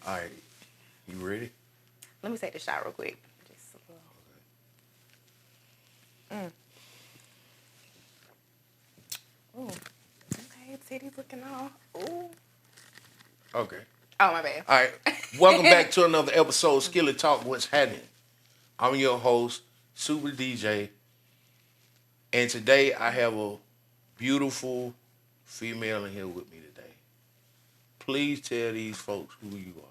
All right, you ready? Let me take the shot real quick. Just a little. Ooh. Okay, titties looking all. Ooh. Okay. Oh, my bad. All right. Welcome back to another episode of Skillet Talk. What's happening? I'm your host, Super DJ, and today I have a beautiful female in here with me today. Please tell these folks who you are.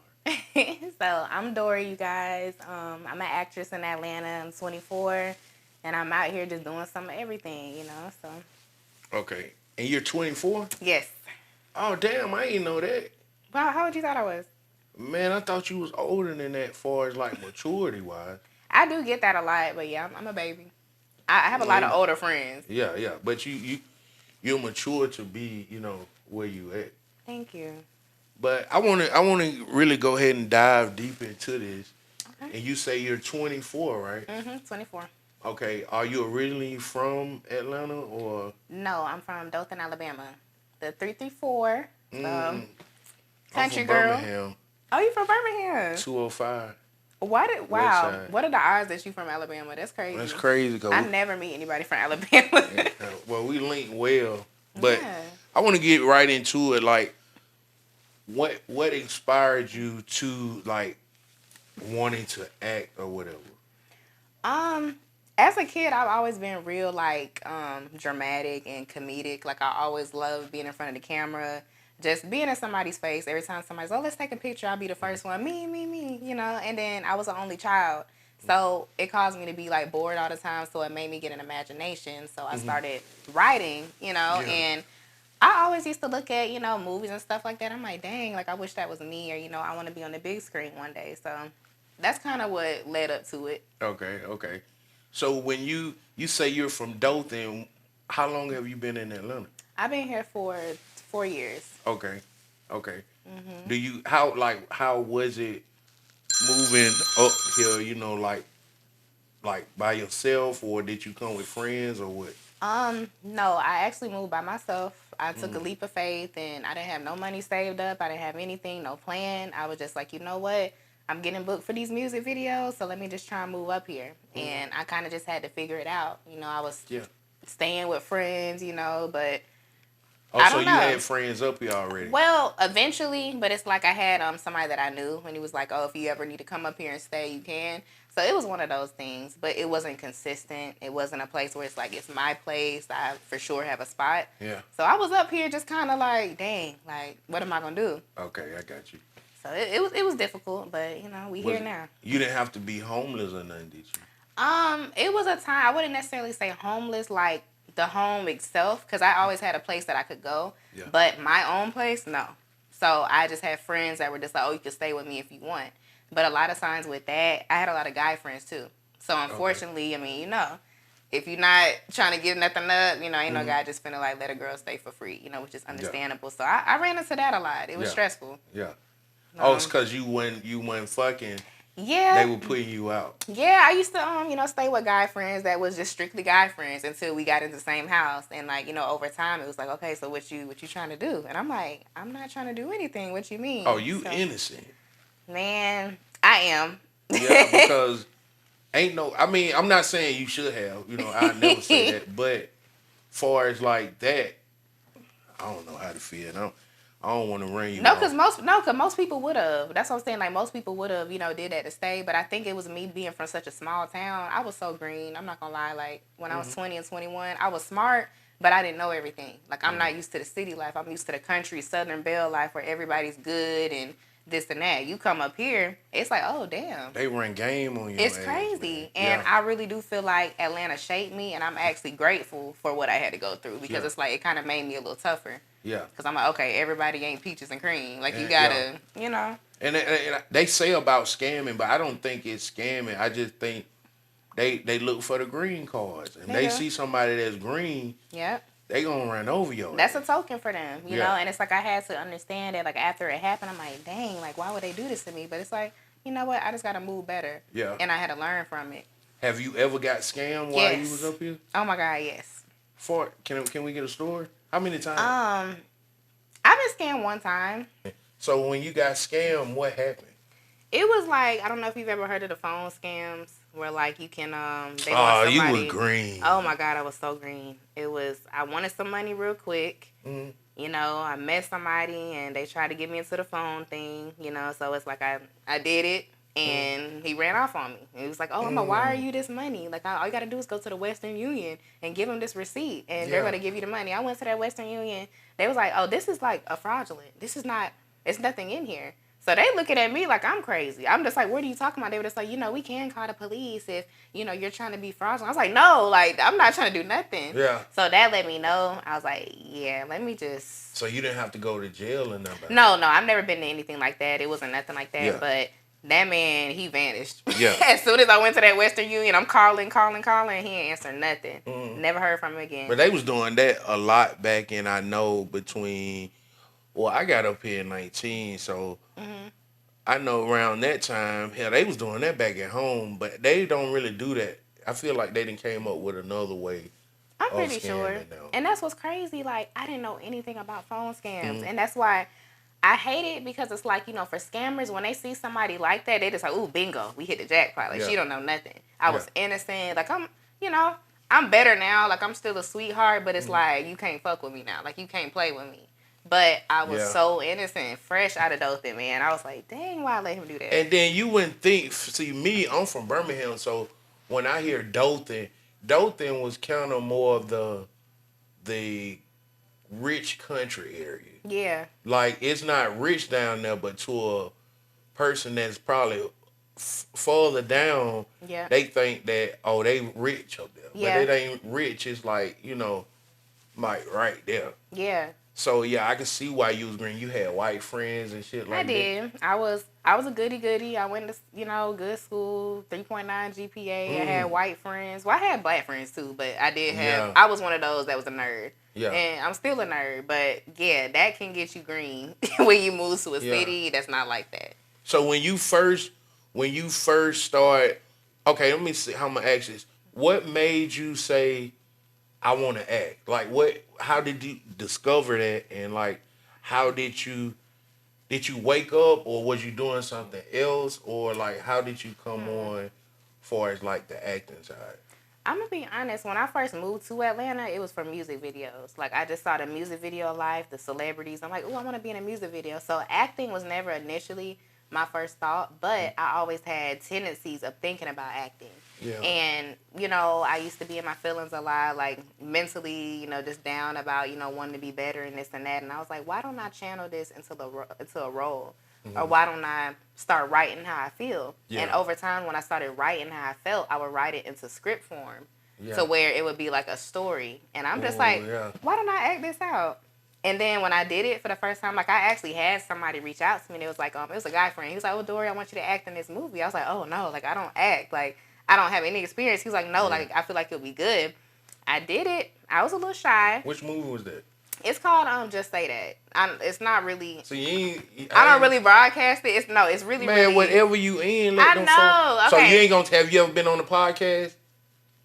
So I'm Dorii, you guys. I'm an actress in Atlanta. I'm 24, and I'm out here just doing some of everything, So Okay. And you're 24? yes. Oh, damn, I didn't know that. Well, how old you thought I was? Man, I thought you was older than that as far as like maturity-wise. I do get that a lot, but yeah, I'm a baby. I have a lot of Well, older friends. yeah. But you're mature to be, where you at. Thank you. But I wanna really go ahead and dive deep into this. Okay. And you say you're 24, right? 24. Okay. Are you originally from Atlanta or? No, I'm from Dothan, Alabama. The 334. I'm Country from girl. Birmingham. Oh, you from Birmingham? 205. Wow. Westside. What are the odds that you from Alabama? That's crazy. That's crazy. I never meet anybody from Alabama. Well, we link well, but Yeah. I want to get right into it. Like, what inspired you to like wanting to act or whatever? As a kid, I've always been real like dramatic and comedic. Like I always loved being in front of the camera, just being in somebody's face. Every time somebody's, oh, let's take a picture, I'll be the first one. Me. And then I was the only child, so it caused me to be like bored all the time. So it made me get an imagination. So I started writing, Yeah. and I always used to look at movies and stuff like that. I'm like, dang, like I wish that was me, or I want to be on the big screen one day. So that's kind of what led up to it. Okay. So when you say you're from Dothan, how long have you been in Atlanta? I've been here for 4 years. Okay. Do you how was it moving up here? Like by yourself, or did you come with friends, or what? No, I actually moved by myself. I took a leap of faith, and I didn't have no money saved up. I didn't have anything, no plan. I was just like, you know what? I'm getting booked for these music videos, so let me just try and move up here. And I kind of just had to figure it out. I was staying with friends, but I So don't you know. had friends up here already? Well, eventually, but it's like I had somebody that I knew, and he was like, oh, if you ever need to come up here and stay, you can. So it was one of those things, but it wasn't consistent. It wasn't a place where it's like, it's my place. I for sure have a spot. Yeah. So I was up here just kind of like, dang, like, what am I going to do? Okay, I got you. So it was difficult, but, we here now. You didn't have to be homeless or nothing, did you? It was a time, I wouldn't necessarily say homeless, like the home itself, because I always had a place that I could go. Yeah. But my own place, no. So I just had friends that were just like, oh, you can stay with me if you want. But a lot of times with that, I had a lot of guy friends too. So unfortunately, I mean, if you're not trying to give nothing up, ain't no guy just finna like let a girl stay for free, which is understandable. So I ran into that a lot. It was stressful. Yeah. It's because you went fucking. Yeah. They were putting you out. Yeah, I used to stay with guy friends that was just strictly guy friends until we got into the same house. And like, over time it was like, okay, so what you trying to do? And I'm like, I'm not trying to do anything. What you mean? Oh, you innocent. Man, I am. Yeah, because I'm not saying you should have, I never say that, but far as like that, I don't know how to feel. I don't want to ring you. No, because most people would have. That's what I'm saying. Like most people would have, did that to stay. But I think it was me being from such a small town. I was so green. I'm not gonna lie. Like when I was 20 and 21, I was smart, but I didn't know everything. Like I'm not used to the city life. I'm used to the country, Southern Belle life, where everybody's good and this and that. You come up here, it's like, oh damn. They run game on you. It's crazy. And I really do feel like Atlanta shaped me, and I'm actually grateful for what I had to go through because it's like it kind of made me a little tougher. Yeah. Because I'm like, okay, everybody ain't peaches and cream. Like, you gotta, And they say about scamming, but I don't think it's scamming. I just think they look for the green cards. And they see somebody that's green, they gonna run over you. That's a token for them, you know? And it's like I had to understand that, like, after it happened, I'm like, dang, like, why would they do this to me? But it's like, you know what? I just gotta move better. Yeah. And I had to learn from it. Have you ever got scammed while you was up here? Oh, my God, yes. Can we get a story? How many times? I've been scammed one time. So when you got scammed, what happened? It was like, I don't know if you've ever heard of the phone scams where like you can they want Oh, you was somebody. green. Oh my god, I was so green. It was, I wanted some money real quick. Mm. You know, I met somebody and they tried to get me into the phone thing, you know, so it's like I did it and he ran off on me. And he was like, "Oh, I'm gonna wire you this money. Like all you gotta do is go to the Western Union and give them this receipt and they're gonna give you the money." I went to that Western Union. They was like, "Oh, this is like a fraudulent. This is not, it's nothing in here." So they looking at me like I'm crazy. I'm just like, "What are you talking about?" They were just like, we can call the police if, you're trying to be fraudulent. I was like, "No, like I'm not trying to do nothing." Yeah. So that let me know. I was like, yeah, let me just. So you didn't have to go to jail or nothing? No, I've never been to anything like that. It wasn't nothing like that. Yeah. But that man, he vanished. Yeah. As soon as I went to that Western Union, I'm calling. He ain't answer nothing. Never heard from him again. But they was doing that a lot back in, I know, between, well, I got up here in 19, so I know around that time, hell, they was doing that back at home, but they don't really do that. I feel like they didn't came up with another way. I'm pretty sure. And that's what's crazy. Like, I didn't know anything about phone scams. And that's why I hate it, because it's like, for scammers, when they see somebody like that, they just like, ooh, bingo, we hit the jackpot. Like, she don't know nothing. I was innocent. Like, I'm better now. Like, I'm still a sweetheart, but it's like, you can't fuck with me now. Like, you can't play with me. But I was so innocent, fresh out of Dothan, man. I was like, dang, why I let him do that? And then you wouldn't think, see, me, I'm from Birmingham, so when I hear Dothan was kind of more of the rich country area. Yeah. Like, it's not rich down there, but to a person that's probably further down, they think that, oh, they rich up there. But it ain't rich. It's like, like right there. Yeah. So, yeah, I can see why you was green. You had white friends and shit like that. I did. I was a goody-goody. I went to, good school, 3.9 GPA. I had white friends. Well, I had black friends, too, but I did have, I was one of those that was a nerd. Yeah. And I'm still a nerd, but, yeah, that can get you green when you move to a city that's not like that. So, when you first started, okay, let me see how I'm going to ask this. What made you say, I want to act? Like, how did you discover that? And, like, how did you wake up, or was you doing something else? Or, like, how did you come on far as, like, the acting side? I'm going to be honest. When I first moved to Atlanta, it was for music videos. Like, I just saw the music video life, the celebrities. I'm like, oh, I want to be in a music video. So, acting was never initially my first thought, but I always had tendencies of thinking about acting. Yeah. And, I used to be in my feelings a lot, like mentally, just down about, wanting to be better and this and that. And I was like, why don't I channel this into a role? Or why don't I start writing how I feel? Yeah. And over time, when I started writing how I felt, I would write it into script form to where it would be like a story. And I'm just like, why don't I act this out? And then when I did it for the first time, like, I actually had somebody reach out to me. And it was like, it was a guy friend. He was like, oh, Dorii, I want you to act in this movie. I was like, oh, no, like, I don't act. Like, I don't have any experience. He was like, no, like, I feel like it'll be good. I did it. I was a little shy. Which movie was that? It's called Just Say That. It's not really. So I don't really broadcast it. It's really, man, really. whatever you in, let them know. So okay. you ain't gonna have you ever been on the podcast?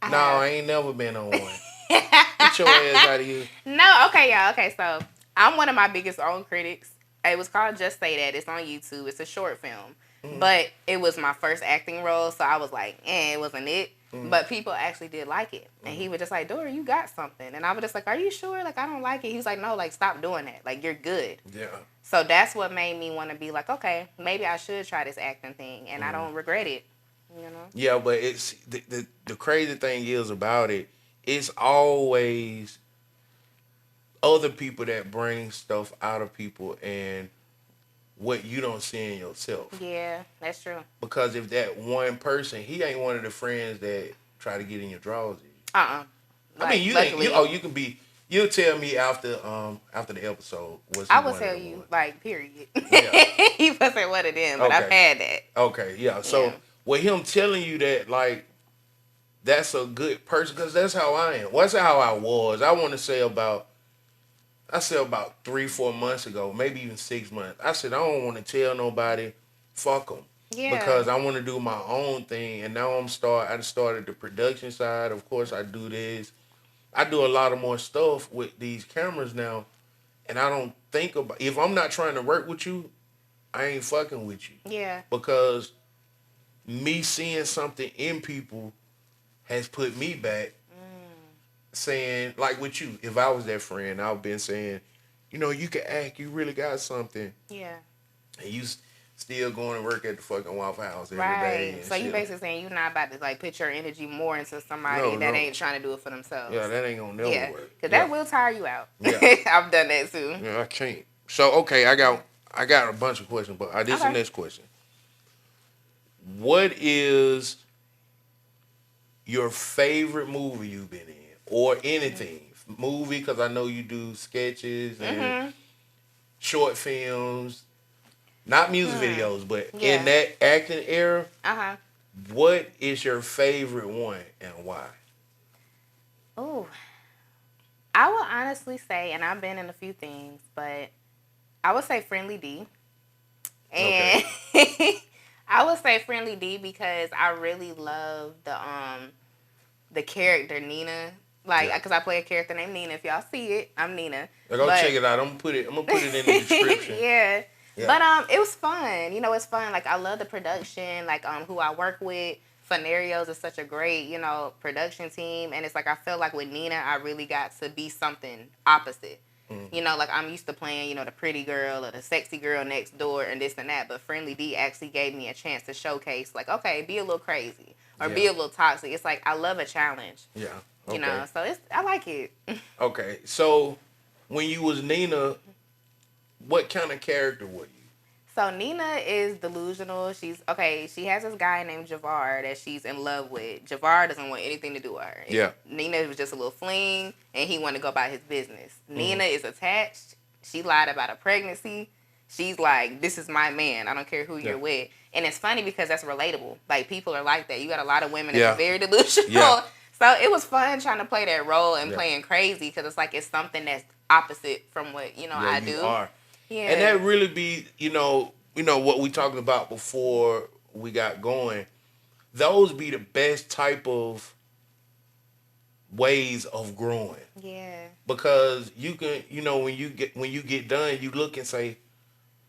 I ain't never been on one. Get your ass out of here. No, okay, y'all. Okay, so I'm one of my biggest own critics. It was called Just Say That. It's on YouTube. It's a short film. But it was my first acting role, so I was like, it wasn't it. But people actually did like it. And he was just like, Dorii, you got something. And I was just like, are you sure? Like, I don't like it. He was like, no, like, stop doing that. Like, you're good. Yeah. So that's what made me want to be like, okay, maybe I should try this acting thing. And I don't regret it, Yeah, but it's the crazy thing is about it, it's always other people that bring stuff out of people and what you don't see in yourself. Yeah, that's true. Because if that one person, he ain't one of the friends that try to get in your drawers. Like, I mean, you can be. You'll tell me after the episode. I will tell you, like, period. Yeah. He wasn't one of them, but I've had that. Okay, yeah. So with him telling you that, like, that's a good person, because that's how I am. Well, that's how I was. I want to say about 3-4 months ago, maybe even 6 months. I said, I don't want to tell nobody, fuck them. Yeah. Because I want to do my own thing. And now I started the production side. Of course, I do this. I do a lot of more stuff with these cameras now. And I don't think about, if I'm not trying to work with you, I ain't fucking with you. Yeah. Because me seeing something in people has put me back saying, like with you, if I was that friend, I've been saying, you can act, you really got something. Yeah. And you still going to work at the fucking Waffle House every day Right. and So you shit. basically saying you're not about to like put your energy more into somebody No, that no. ain't trying to do it for themselves. Yeah, that ain't gonna never Yeah. work. Because Yeah. that will tire you out. Yeah. I've done that too. Yeah, I can't. So okay, I got a bunch of questions, but this is the Okay. next question. What is your favorite movie you've been in, or anything? Movie, because I know you do sketches and short films, not music videos, but Yeah. in that acting era, Uh-huh. what is your favorite one and why? Ooh. I will honestly say, and I've been in a few things, but I would say Friendly D. And I would say Friendly D because I really love the character Nina. Like, Yeah. because I play a character named Nina. If y'all see it, I'm Nina. Go check it out. I'm gonna put it in the description. Yeah. Yeah. But it was fun. It's fun. Like, I love the production. Like, who I work with. Funarios is such a great, production team. And it's like, I feel like with Nina, I really got to be something opposite. Like, I'm used to playing, the pretty girl or the sexy girl next door and this and that. But Friendly D actually gave me a chance to showcase, like, okay, be a little crazy or be a little toxic. It's like, I love a challenge. Yeah. Okay. So I like it. Okay. So when you was Nina, what kind of character were you? So Nina is delusional. She has this guy named Javar that she's in love with. Javar doesn't want anything to do with her. Yeah. Nina was just a little fling, and he wanted to go about his business. Nina is attached. She lied about a pregnancy. She's like, this is my man. I don't care who you're with. And it's funny because that's relatable. Like, people are like that. You got a lot of women that are very delusional. Yeah. So it was fun trying to play that role and playing crazy because it's like it's something that's opposite from what, I do. You are. Yeah. And that really be, what we talking about before we got going. Those be the best type of ways of growing. Yeah. Because you can, when you get done, you look and say,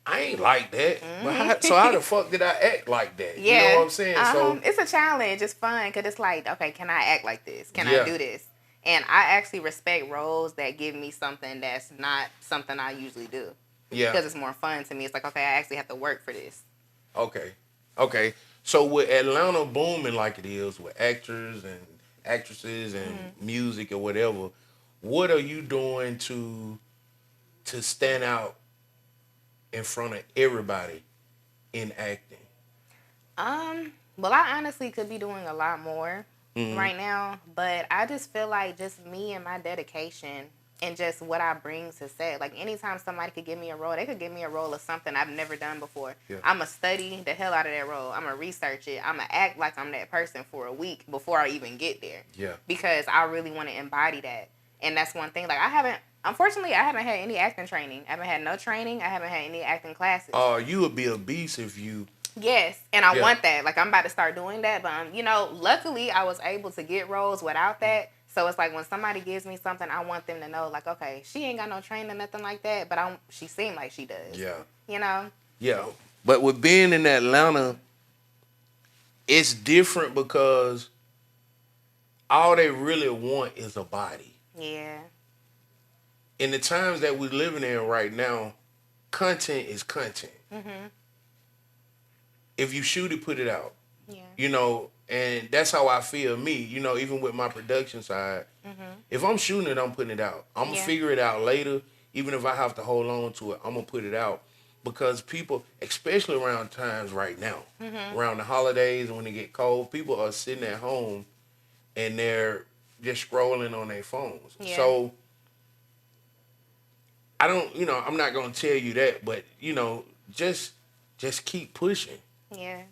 I ain't like that. But how the fuck did I act like that? Yeah. You know what I'm saying? So it's a challenge. It's fun because it's like, okay, can I act like this? Can I do this? And I actually respect roles that give me something that's not something I usually do. Yeah. Because it's more fun to me. It's like, okay, I actually have to work for this. Okay. So with Atlanta booming like it is with actors and actresses and music or whatever, what are you doing to stand out in front of everybody in acting? Well, I honestly could be doing a lot more right now, but I just feel like just me and my dedication and just what I bring to set. Like, anytime somebody could give me a role, they could give me a role of something I've never done before. Yeah. I'm going to study the hell out of that role. I'm going to research it. I'm going to act like I'm that person for a week before I even get there. Yeah. Because I really want to embody that. And that's one thing. Like, unfortunately, I haven't had any acting training. I haven't had no training. I haven't had any acting classes. You would be a beast if you... Yes, and I want that. Like, I'm about to start doing that. But, luckily, I was able to get roles without that. So it's like when somebody gives me something, I want them to know, like, okay, she ain't got no training or nothing like that, but she seemed like she does. Yeah. Yeah. But with being in Atlanta, it's different because all they really want is a body. Yeah. In the times that we're living in right now, content is content. If you shoot it, put it out. Yeah. And that's how I feel, me, even with my production side. If I'm shooting it, I'm putting it out. I'm going to figure it out later. Even if I have to hold on to it, I'm going to put it out. Because people, especially around times right now, around the holidays and when it get cold, people are sitting at home and they're just scrolling on their phones. Yeah. So, I don't, I'm not going to tell you that, but, just keep pushing. Yeah.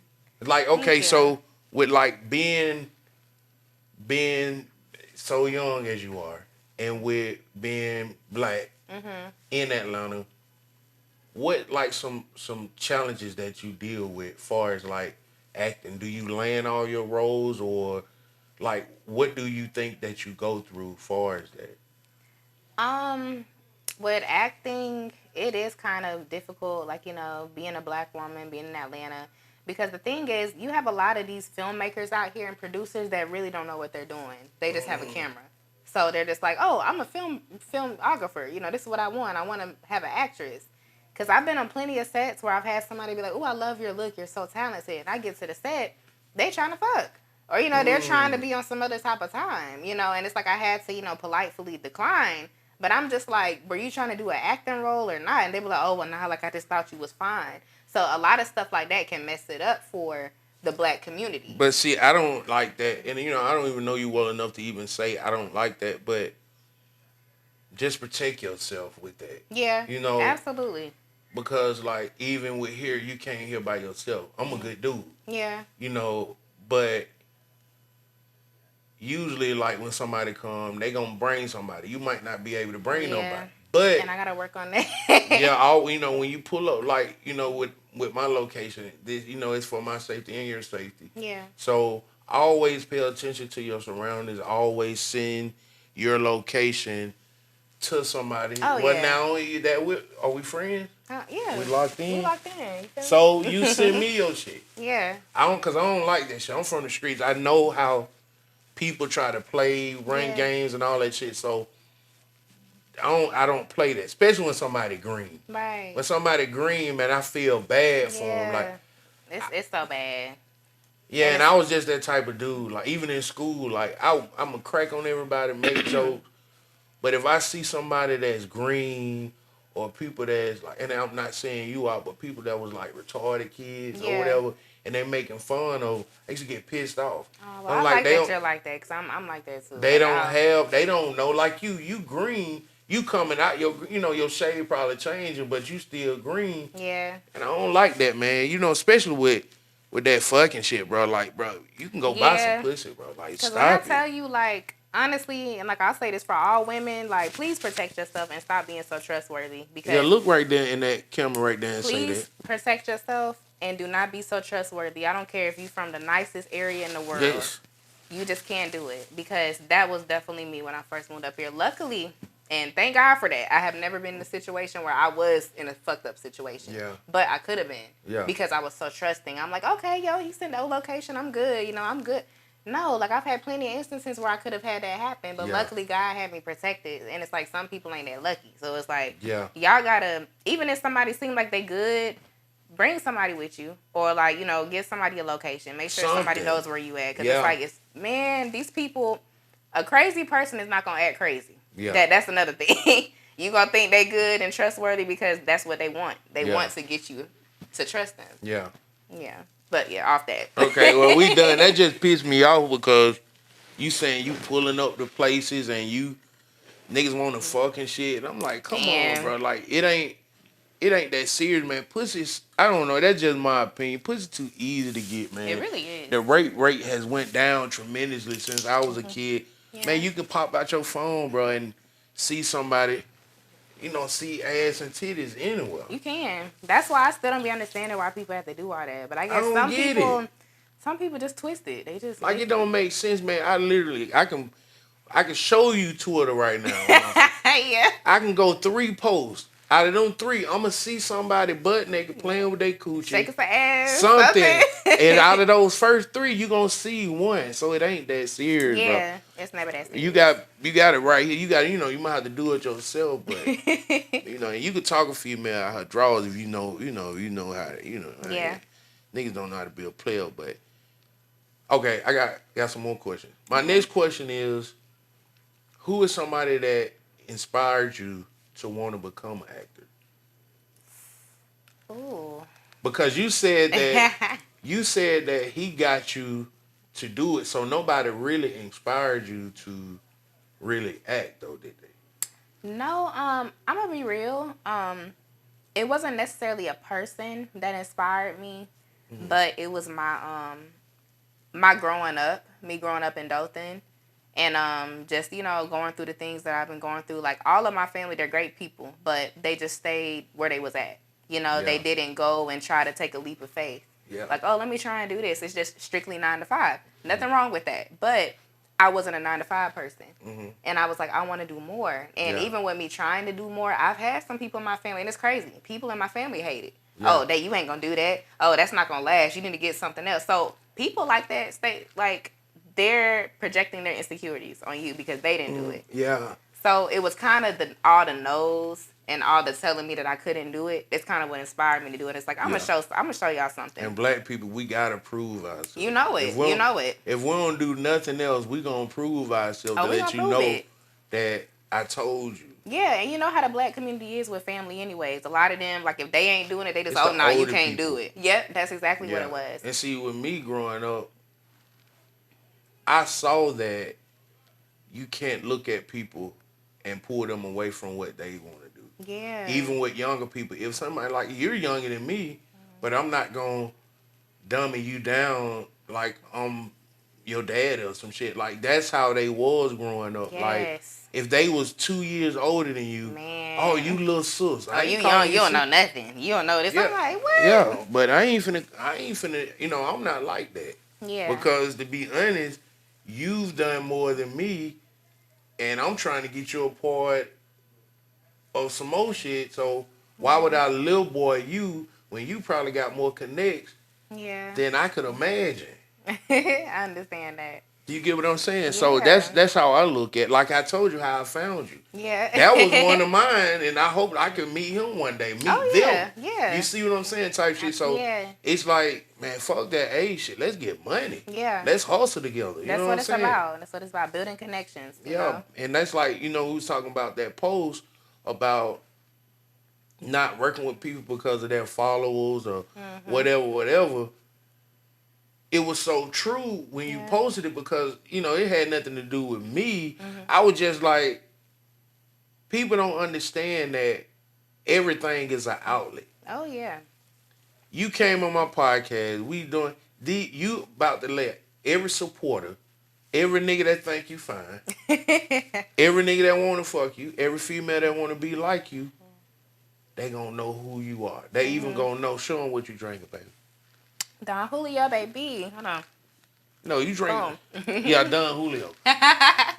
Like, okay, so with like being so young as you are and with being black in Atlanta, what like some challenges that you deal with far as like acting? Do you land all your roles, or like what do you think that you go through far as that? With acting, it is kind of difficult, like, being a black woman, being in Atlanta. Because the thing is, you have a lot of these filmmakers out here and producers that really don't know what they're doing. They just have a camera. So they're just like, oh, I'm a filmographer. This is what I want. I want to have an actress. Because I've been on plenty of sets where I've had somebody be like, oh, I love your look. You're so talented. And I get to the set, they trying to fuck. Or, they're trying to be on some other type of time, and it's like I had to, politely decline. But I'm just like, were you trying to do an acting role or not? And they were like, oh, well, nah, like I just thought you was fine. So a lot of stuff like that can mess it up for the black community. But see, I don't like that. And, I don't even know you well enough to even say I don't like that. But just protect yourself with that. Yeah, absolutely. Because, like, even with here, you can't hear by yourself. I'm a good dude. Yeah. But usually, like, when somebody come, they gonna bring somebody. You might not be able to bring nobody. But and I gotta work on that. when you pull up, like, with my location, this, it's for my safety and your safety. Yeah. So always pay attention to your surroundings. Always send your location to somebody. Oh, well, yeah. not only that, are we friends? Yeah. We locked in. We locked in. So you send me your shit. Yeah. Cause I don't like that shit. I'm from the streets. I know how people try to play, run games and all that shit. So I don't play that, especially when somebody green. Right. When somebody green, man, I feel bad for them. Like it's so bad. Yeah, and I was just that type of dude. Like, even in school, like, I'm a crack on everybody, make jokes. But if I see somebody that's green or people that's like, and I'm not saying you out, but people that was like retarded kids or whatever, and they making fun of, I used to get pissed off. Oh, well, I like that you're like that, because I'm like that too. They don't know, like you green, you coming out, your shade probably changing, but you still green. Yeah. And I don't like that, man. Especially with that fucking shit, bro. Like, bro, you can go buy some pussy, bro. Like, stop it. Because when I tell you, like, honestly, and like I'll say this for all women, like, please protect yourself and stop being so trustworthy. Because look right there in that camera right there and say that. Please protect yourself and do not be so trustworthy. I don't care if you're from the nicest area in the world. Yes. You just can't do it, because that was definitely me when I first moved up here. Luckily, and thank God for that, I have never been in a situation where I was in a fucked up situation. Yeah. But I could have been. Yeah. Because I was so trusting. I'm like, okay, yo, you sent no location, I'm good. I'm good. No, like, I've had plenty of instances where I could have had that happen, but luckily God had me protected. And it's like, some people ain't that lucky. So it's like, y'all gotta, even if somebody seems like they good, bring somebody with you, or like, give somebody a location. Make sure somebody knows where you at. Because it's like, these people, a crazy person is not gonna act crazy. Yeah. That's another thing. You gonna think they good and trustworthy because that's what they want. They want to get you to trust them. Yeah. Yeah. But off that. Okay, well, we done. That just pissed me off because you saying you pulling up the places and you niggas want to fuck and shit. And I'm like, come on, bro. Like, it ain't that serious, man. Pussy's, I don't know. That's just my opinion. Pussy too easy to get, man. It really is. The rape rate has went down tremendously since I was a kid. Yeah. Man, you can pop out your phone, bro, and see somebody, see ass and titties anywhere. You can. That's why I still don't be understanding why people have to do all that. But I guess some people just twist it. They just like, it don't make sense, man. I can show you two of them right now. Yeah. I can go 3 posts. Out of them 3, I'm going to see somebody butt naked playing with their coochie. Shaking some ass. Something. And out of those first 3, you going to see 1. So it ain't that serious, bro. Yeah, it's never that serious. You got it right here. You got, you might have to do it yourself, but, and you could talk a female out her drawers if you know how to, Yeah. Niggas don't know how to be a player, but. Okay, I got some more questions. My next question is, who is somebody that inspired you to want to become an actor? Ooh. Because you said that he got you to do it, so nobody really inspired you to really act, though, did they? No, I'm gonna be real. It wasn't necessarily a person that inspired me, but it was my me growing up in Dothan. And just, going through the things that I've been going through. Like, all of my family, they're great people, but they just stayed where they was at. They didn't go and try to take a leap of faith. Yeah. Like, oh, let me try and do this. It's just strictly 9 to 5. Nothing wrong with that. But I wasn't a 9 to 5 person. And I was like, I want to do more. And even with me trying to do more, I've had some people in my family, and it's crazy. People in my family hate it. Oh, you ain't going to do that. Oh, that's not going to last. You need to get something else. So people like that, they're projecting their insecurities on you because they didn't do it. Yeah. So it was kind of all the no's and all the telling me that I couldn't do it. It's kind of what inspired me to do it. It's like I'm gonna show y'all something. And black people, we gotta prove ourselves. You know it. You know it. If we don't do nothing else, we gonna prove ourselves to let you know that I told you. Yeah, and you know how the black community is with family anyways. A lot of them, like, if they ain't doing it, they just, no, you can't do it. Yep, that's exactly what it was. And see, with me growing up, I saw that you can't look at people and pull them away from what they want to do. Yeah. Even with younger people. If somebody like, you're younger than me, but I'm not going to dummy you down like I'm your dad or some shit. Like, that's how they was growing up. Yes. Like, if they was 2 years older than you, oh, you little sis. Oh, you young, you don't know nothing. You don't know this. Yeah. I'm like, what? Yeah, but I ain't finna, you know, I'm not like that. Yeah. Because to be honest, you've done more than me, and I'm trying to get you a part of some more shit. So why would I little boy you when you probably got more connects than I could imagine? I understand that. You get what I'm saying? Yeah. So that's how I look at. Like I told you how I found you. Yeah. That was one of mine, and I hope I can meet him one day. Meet them. Yeah. You see what I'm saying? Type shit. So it's like, man, fuck that age shit. Let's get money. Yeah. Let's hustle together. You know what I'm saying? That's what it's about. Building connections. You know? And that's like, you know, we was talking about that post about not working with people because of their followers or whatever. It was so true when you posted it because, you know, it had nothing to do with me. I was just like, people don't understand that everything is an outlet. Oh, yeah. You came on my podcast. You about to let every supporter, every nigga that think you fine, every nigga that want to fuck you, every female that want to be like you, they gonna know who you are. They even gonna know, show them what you drinking, baby. Don Julio, baby. Hold on. No, you drink. Yeah, Don Julio.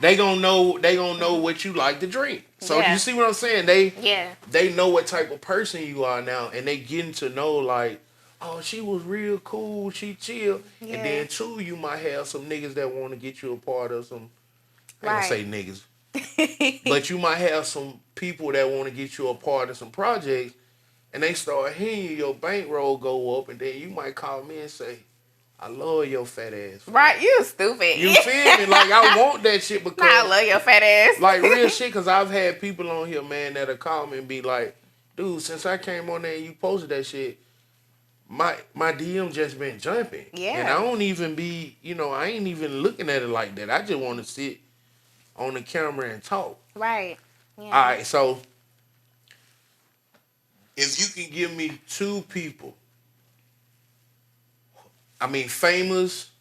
They gonna know what you like to drink. So you see what I'm saying? They know what type of person you are now, and they getting to know like, oh, she was real cool, she chill. Yeah. And then too, you might have some niggas that want to get you a part of some. I ain't gonna say niggas, but you might have some people that want to get you a part of some projects. And they start hearing you, your bankroll go up, and then you might call me and say, I love your fat ass. Right, you stupid. You feel me? Like, I want that shit because... I love your fat ass. Like, real shit, because I've had people on here, man, that'll call me and be like, dude, since I came on there and you posted that shit, my DM just been jumping. Yeah. And I don't even be, you know, I ain't even looking at it like that. I just want to sit on the camera and talk. Right. Yeah. All right, so... If you can give me two people, I mean famous,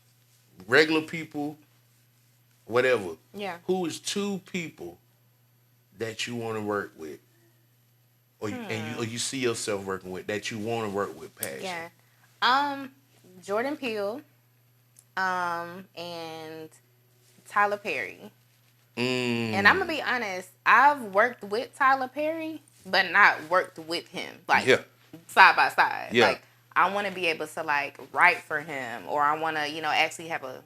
regular people, whatever. Yeah. Who is two people that you want to work with, or you see yourself working with that you want to work with, passion? Yeah. Jordan Peele, and Tyler Perry. And I'm gonna be honest, I've worked with Tyler Perry, but not worked with him, like side by side. Yeah. Like I want to be able to like write for him, or I want to, you know, actually have a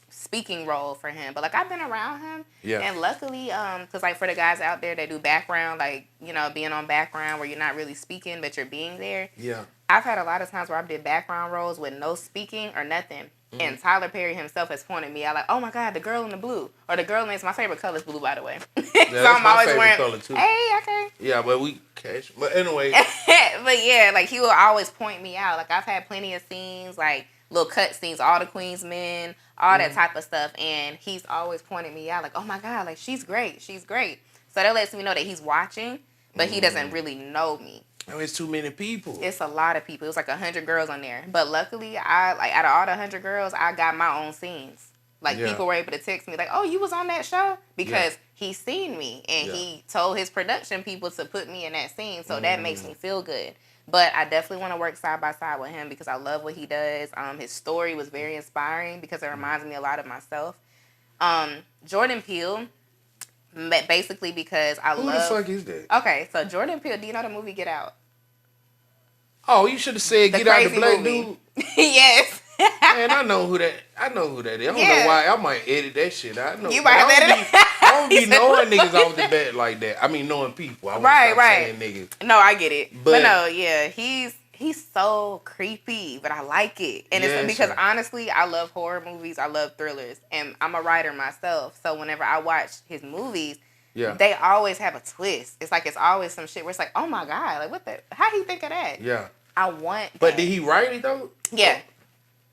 speaking role for him. But like I've been around him, and luckily, because like for the guys out there that do background, like, you know, being on background where you're not really speaking but you're being there. Yeah. I've had a lot of times where I did background roles with no speaking or nothing. And Tyler Perry himself has pointed me out like, oh my God, the girl in the blue. Or the girl in, my favorite color is blue, by the way. Yeah, so I'm always wearing color too. Hey, okay. Yeah, but we catch. But anyway. But yeah, like he will always point me out. Like I've had plenty of scenes, like little cut scenes, all the Queen's Men, all that type of stuff. And he's always pointed me out like, oh my God, like she's great. She's great. So that lets me know that he's watching, but he doesn't really know me. Oh, it's too many people. It's a lot of people. It was like 100 girls on there. But luckily, out of all the 100 girls, I got my own scenes. Like people were able to text me like, oh, you was on that show? Because he seen me and he told his production people to put me in that scene. So that makes me feel good. But I definitely want to work side by side with him because I love what he does. His story was very inspiring because it reminds me a lot of myself. Jordan Peele, basically because I Who love. the fuck is that? Okay, so Jordan Peele, do you know the movie Get Out? Oh, you should have said The Get Out the crazy Black movie. Dude. Yes. Man, I know who that is. I don't Yeah. know why. I might edit that shit. I know. You might have edited it. I don't be He said, knowing "What the niggas fuck off the bat like that. I mean, knowing people. I want Right, to stop right. saying niggas. No, I get it. But But- no, yeah, he's so creepy, but I like it. And it's Yes, because sir. honestly, I love horror movies. I love thrillers. And I'm a writer myself. So whenever I watch his movies, Yeah. they always have a twist. It's like it's always some shit where it's like, oh my God, like what the how he think of that? Yeah. I want that. But did he write it though? Yeah.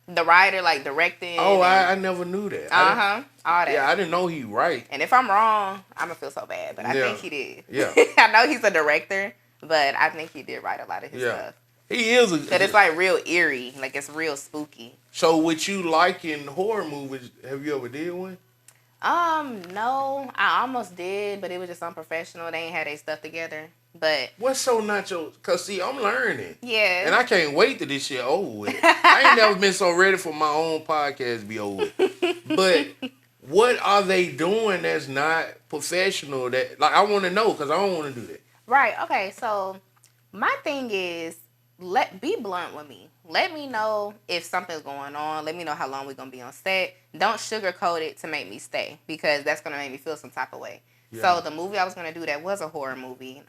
The writer like directing. Oh, I never knew that. All that. Yeah, I didn't know he write. And if I'm wrong, I'm gonna feel so bad. But I Yeah. think he did. Yeah. I know he's a director, but I think he did write a lot of his stuff. He is a. But it's like real eerie, like it's real spooky. So, what you like in horror movies? Have you ever did one? No, I almost did, but it was just unprofessional. They ain't had their stuff together. But What's so not your? Cause see, I'm learning, yeah, and I can't wait till this shit over with. I ain't never been so ready for my own podcast to be over. But what are they doing that's not professional? That like I want to know because I don't want to do that. right. Okay, so my thing is be blunt with me. Let me know if something's going on. Let me know how long we're gonna be on set. Don't sugarcoat it to make me stay because that's gonna make me feel some type of way. Yeah. So the movie I was gonna do that was a horror movie.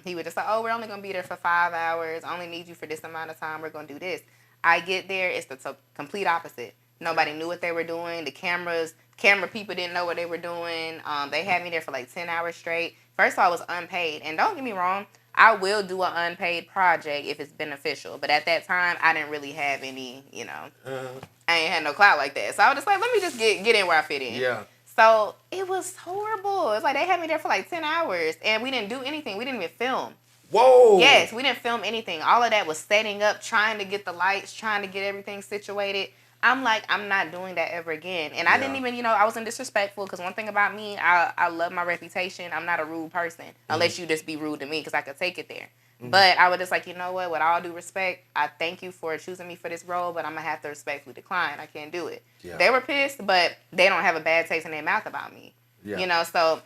He was just like, oh, we're only gonna be there for 5 hours. I only need you for this amount of time. We're gonna do this. I get there, it's the complete opposite. Nobody knew what they were doing. The camera people didn't know what they were doing. They had me there for like 10 hours straight. First of all, I was unpaid, and don't get me wrong, I will do an unpaid project if it's beneficial. But at that time, I didn't really have any, I ain't had no clout like that. So I was just like, let me just get in where I fit in. Yeah. So it was horrible. It's like they had me there for like 10 hours and we didn't do anything. We didn't even film. Whoa. Yes, we didn't film anything. All of that was setting up, trying to get the lights, trying to get everything situated. I'm like, I'm not doing that ever again. And I didn't even, I wasn't disrespectful because one thing about me, I love my reputation. I'm not a rude person unless you just be rude to me because I could take it there. But I was just like, you know what? With all due respect, I thank you for choosing me for this role, but I'm going to have to respectfully decline. I can't do it. Yeah. They were pissed, but they don't have a bad taste in their mouth about me. Yeah. So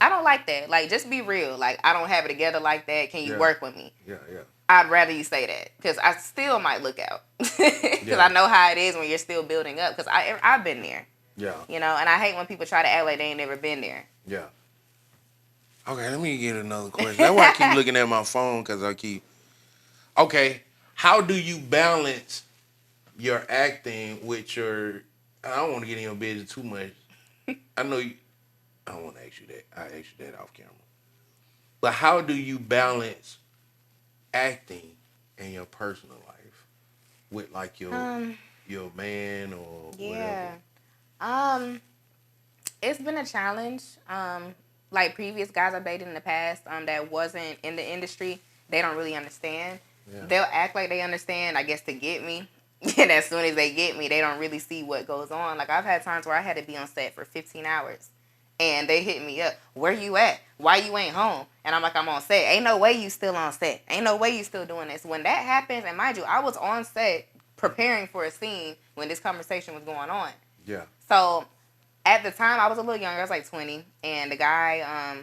I don't like that. Like, just be real. Like, I don't have it together like that. Can you work with me? Yeah. I'd rather you say that because I still might look out because I know how it is when you're still building up because I've been there. Yeah. And I hate when people try to act like they ain't never been there. Yeah. Okay, let me get another question. That's why I keep looking at my phone because I keep. Okay, how do you balance your acting with your? I don't want to get in your business too much. I know you. I don't want to ask you that. I ask you that off camera. But how do you balance acting and your personal life with like your man or whatever? It's been a challenge. Like previous guys I've dated in the past that wasn't in the industry, they don't really understand. Yeah. They'll act like they understand, I guess, to get me. And as soon as they get me, they don't really see what goes on. Like, I've had times where I had to be on set for 15 hours. And they hit me up. Where you at? Why you ain't home? And I'm like, I'm on set. Ain't no way you still on set. Ain't no way you still doing this. When that happens, and mind you, I was on set preparing for a scene when this conversation was going on. Yeah. So at the time, I was a little younger. I was like 20. And the guy,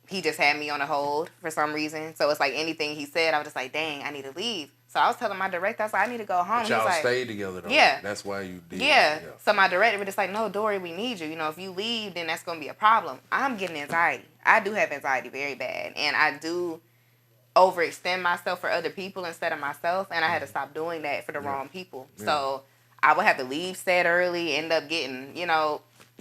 he just had me on a hold for some reason. So it's like anything he said, I was just like, dang, I need to leave. So I was telling my director, I was like, I need to go home. But y'all He's like, stayed together though. Yeah. That's why you did. Yeah. So my director was just like, no, Dorii, we need you. If you leave, then that's going to be a problem. I'm getting anxiety. I do have anxiety very bad. And I do overextend myself for other people instead of myself. And I had to stop doing that for the wrong people. Yeah. So I would have to leave set early, end up getting,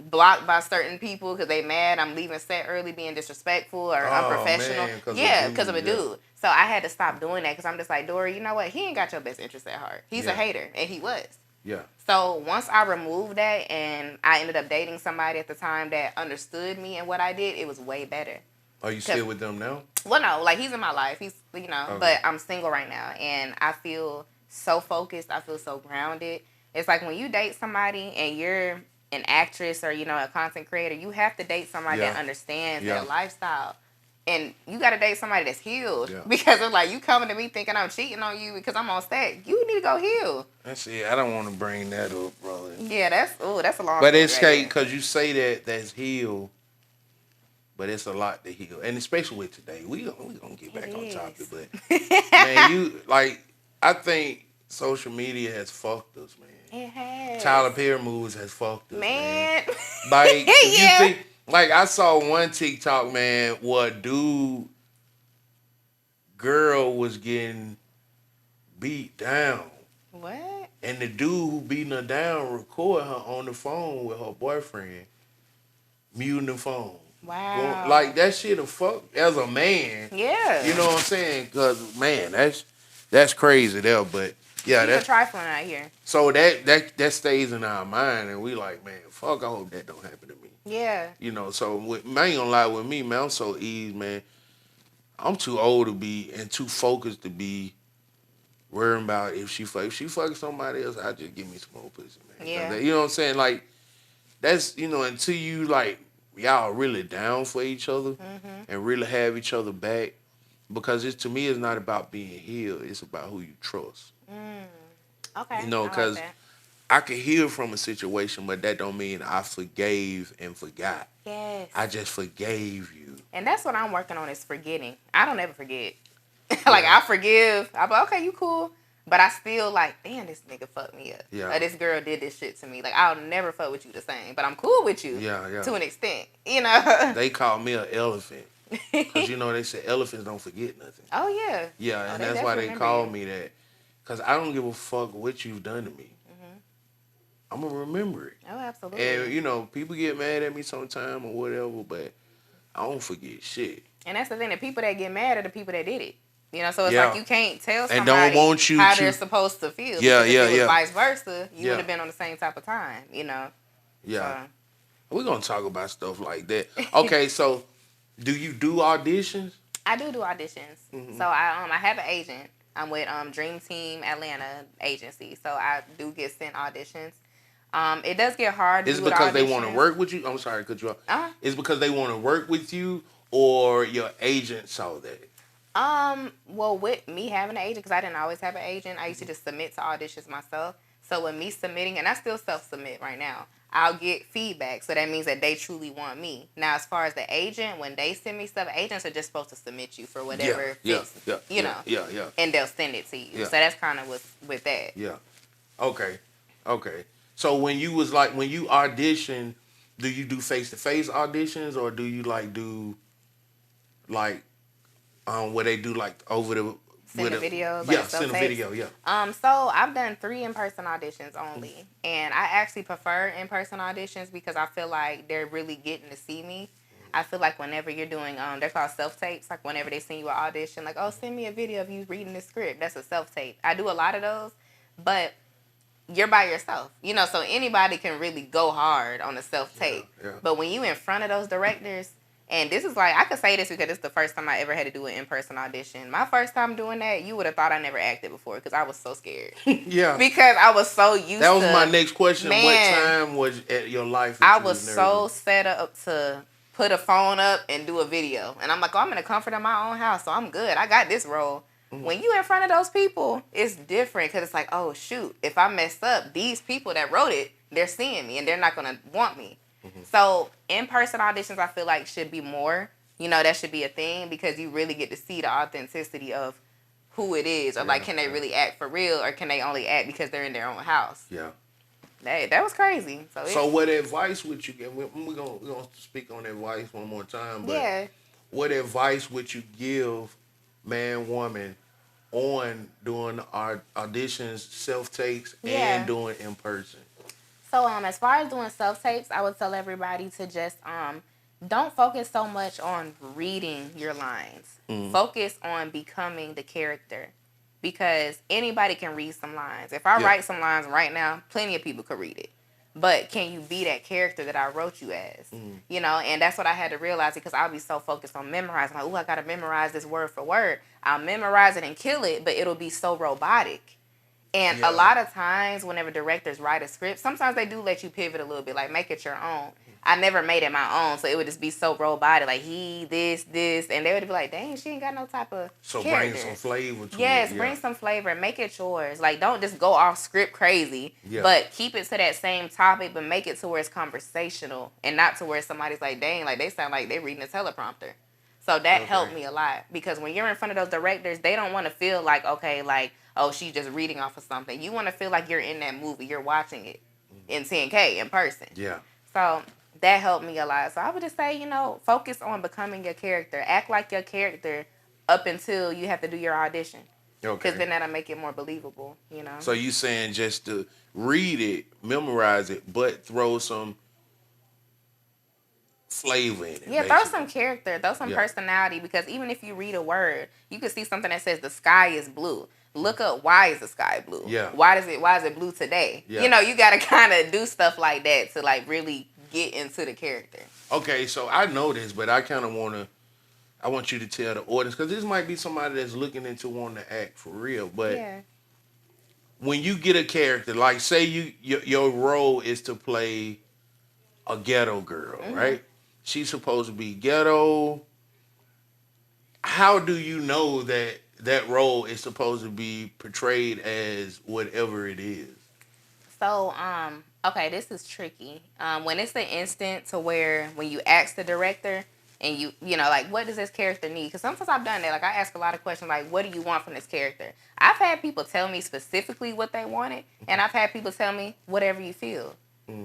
blocked by certain people because they mad I'm leaving set early being disrespectful or unprofessional. Because of a dude. So I had to stop doing that because I'm just like, Dorii, you know what? He ain't got your best interest at heart. He's a hater, and he was. Yeah. So once I removed that and I ended up dating somebody at the time that understood me and what I did, it was way better. Are you still with them now? Well, no. Like, he's in my life. He's, Okay. But I'm single right now. And I feel so focused. I feel so grounded. It's like when you date somebody and you're an actress or, a content creator, you have to date somebody that understands their lifestyle. And you got to date somebody that's healed. Yeah. Because it's like, you coming to me thinking I'm cheating on you because I'm on stack. You need to go heal. That's it. I don't want to bring that up, brother. Yeah, that's a long But story it's right because you say that's healed, but it's a lot to heal. And especially with today. We gonna get back on topic. But, man, I think social media has fucked us, man. It has. Tyler Perry movies has fucked us, man. Man. Like, if Yeah. you think, like, I saw one TikTok, man, where girl was getting beat down. What? And the dude who beating her down recorded her on the phone with her boyfriend, muting the phone. Wow. Like, that shit a fuck, as a man. Yeah. You know what I'm saying? Because, man, that's crazy there, but... Yeah, that's trifling out here. So that stays in our mind, and we like, man, fuck, I hope that don't happen to me. Yeah. You know, so I ain't gonna lie with me, man, I'm so easy, man. I'm too old to be and too focused to be worrying about if she fucking somebody else, I just give me some more pussy, man. Yeah. You know what I'm saying? Like, that's, you know, until you, like, y'all really down for each other and really have each other back, because to me, it's not about being healed. It's about who you trust. Okay. You know, because I could heal from a situation, but that don't mean I forgave and forgot. Yes. I just forgave you. And that's what I'm working on, is forgetting. I don't ever forget. Like, I forgive. I'm like, okay, you cool. But I still like, damn, this nigga fucked me up. Yeah. Or this girl did this shit to me. Like, I'll never fuck with you the same. But I'm cool with you. Yeah. To an extent. You know? They call me an elephant. Because, you know, they say elephants don't forget nothing. Oh, yeah. Yeah, and that's why they call me that. Because I don't give a fuck what you've done to me. I'm going to remember it. Oh, absolutely. And, you know, people get mad at me sometime or whatever, but I don't forget shit. And that's the thing. The people that get mad are the people that did it. You know, so it's like you can't tell somebody and don't want you how they're supposed to feel. Because if it was vice versa, you would have been on the same type of time, you know. Yeah. So. We're going to talk about stuff like that. Okay, so do you do auditions? I do auditions. So I have an agent. I'm with Dream Team Atlanta agency. So I do get sent auditions. It does get hard. Is it because they want to work with you? I'm sorry to cut you off. Is it because they want to work with you, or your agent saw that? Well, with me having an agent, because I didn't always have an agent, I used to just submit to auditions myself. So with me submitting, and I still self-submit right now, I'll get feedback. So that means that they truly want me. Now, as far as the agent, when they send me stuff, agents are just supposed to submit you for whatever fits, you know. Yeah. And they'll send it to you. So that's kind of what's with that. Yeah. Okay. So when you audition, do you do face-to-face auditions, or do you do where they do over the Send a video, send a video, So I've done 3 in-person auditions only, and I actually prefer in-person auditions because I feel like they're really getting to see me. I feel like whenever you're doing, they're called self-tapes, like whenever they send you an audition, like, oh, send me a video of you reading the script. That's a self-tape. I do a lot of those, but you're by yourself, you know, so anybody can really go hard on a self-tape. Yeah. But when you in front of those directors, and this is like, I could say this because it's the first time I ever had to do an in-person audition. My first time doing that, you would have thought I never acted before because I was so scared. Yeah. Because I was so used to... That was my next question. Man, what time was at your life? I was so set up to put a phone up and do a video. And I'm like, oh, I'm in the comfort of my own house, so I'm good. I got this role. When you in front of those people, it's different because it's like, oh, shoot, if I mess up, these people that wrote it, they're seeing me and they're not going to want me. So in-person auditions, I feel like should be more. You know, that should be a thing because you really get to see the authenticity of who it is. Or can they really act for real, or can they only act because they're in their own house? Yeah. That was crazy. So what advice would you give? We're gonna speak on advice one more time. But what advice would you give man, woman on doing our auditions, self-tapes, and doing in-person? So, as far as doing self-tapes, I would tell everybody to just, don't focus so much on reading your lines. Focus on becoming the character. Because anybody can read some lines. If I write some lines right now, plenty of people could read it. But can you be that character that I wrote you as? You know, and that's what I had to realize because I'll be so focused on memorizing. Like, I got to memorize this word for word. I'll memorize it and kill it, but it'll be so robotic. And a lot of times, whenever directors write a script, sometimes they do let you pivot a little bit, like make it your own. I never made it my own, so it would just be so robotic, like this, and they would be like, dang, she ain't got no type of character. Bring some flavor to it. Yes, bring some flavor, make it yours. Like, don't just go off script crazy, but keep it to that same topic, but make it to where it's conversational, and not to where somebody's like, dang, like they sound like they're reading a teleprompter. So that helped me a lot, because when you're in front of those directors, they don't want to feel like, okay, like, oh, she's just reading off of something. You want to feel like you're in that movie. You're watching it in 10K in person. Yeah. So that helped me a lot. So I would just say, focus on becoming your character. Act like your character up until you have to do your audition. Okay. Because then that'll make it more believable, So you saying just to read it, memorize it, but throw some flavor in it. Yeah, basically. Throw some character, throw some personality, because even if you read a word, you could see something that says the sky is blue. Look up, why is the sky blue? Yeah. Why is it blue today? Yeah. You got to kind of do stuff like that to like really get into the character. Okay, so I know this, but I kind of I want you to tell the audience, because this might be somebody that's looking into wanting to act for real, but when you get a character, like say your role is to play a ghetto girl, right? She's supposed to be ghetto. How do you know that role is supposed to be portrayed as whatever it is? So, okay, this is tricky. When it's the instant to where when you ask the director and you like, what does this character need? Because sometimes I've done that. Like, I ask a lot of questions like, what do you want from this character? I've had people tell me specifically what they wanted, and I've had people tell me whatever you feel.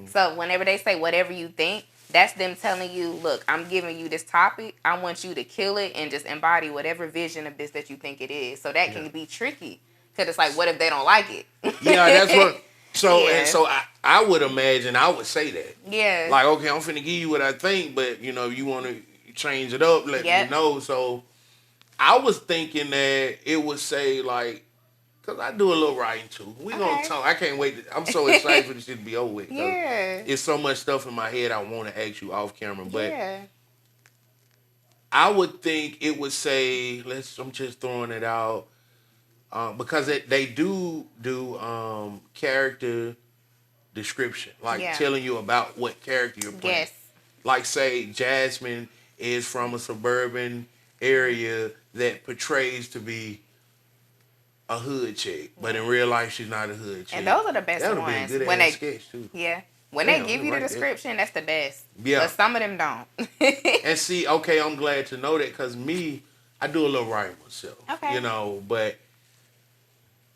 So whenever they say whatever you think, that's them telling you, look, I'm giving you this topic. I want you to kill it and just embody whatever vision of this that you think it is. So that can be tricky, because it's like, what if they don't like it? Yeah, that's what. So and so I would imagine I would say that. Yeah. Like, okay, I'm finna give you what I think, but you want to change it up, let me know. So I was thinking that it would say like, because I do a little writing too. We gonna talk. I can't wait. I'm so excited for this shit to be over with. Yeah. It's so much stuff in my head I want to ask you off camera, but I would think it would say, I'm just throwing it out, because they do character description, like telling you about what character you're playing. Yes. Like say Jasmine is from a suburban area that portrays to be a hood chick, but in real life she's not a hood chick. And those are the best ones. That'll be a good ass sketch too. Yeah. When they give you the description, that's the best. Yeah. But some of them don't. And see, okay, I'm glad to know that, because I do a little writing myself. Okay. But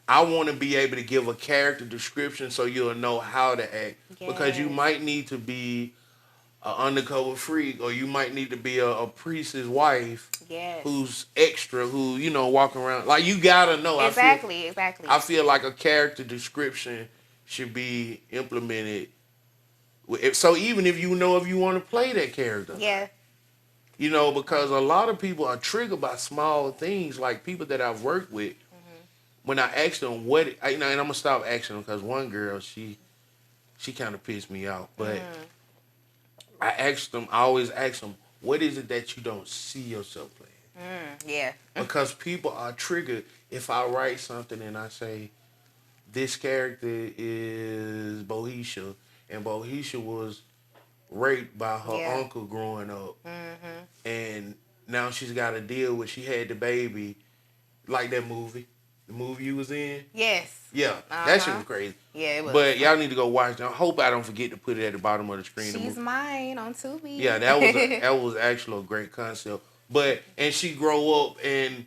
I want to be able to give a character description so you'll know how to act. Yes. Because you might need to be an undercover freak, or you might need to be a priest's wife. Yes. Who's extra, who, walking around. Like, you gotta know. Exactly. I feel like a character description should be implemented. So even if you want to play that character. Yeah. Because a lot of people are triggered by small things, like people that I've worked with. When I asked them and I'm going to stop asking them, because one girl, she kind of pissed me off. But I always ask them, what is it that you don't see yourself playing? Yeah. Because people are triggered if I write something and I say, this character is Bohisha, and Bohisha was raped by her uncle growing up. And now she's got to deal with, she had the baby, like that movie. The movie you was in? Yes. Yeah. That shit was crazy. Yeah, it was. But y'all need to go watch it. I hope I don't forget to put it at the bottom of the screen. She's Mine on Tubi. Yeah, that was actually a great concept. And she grow up and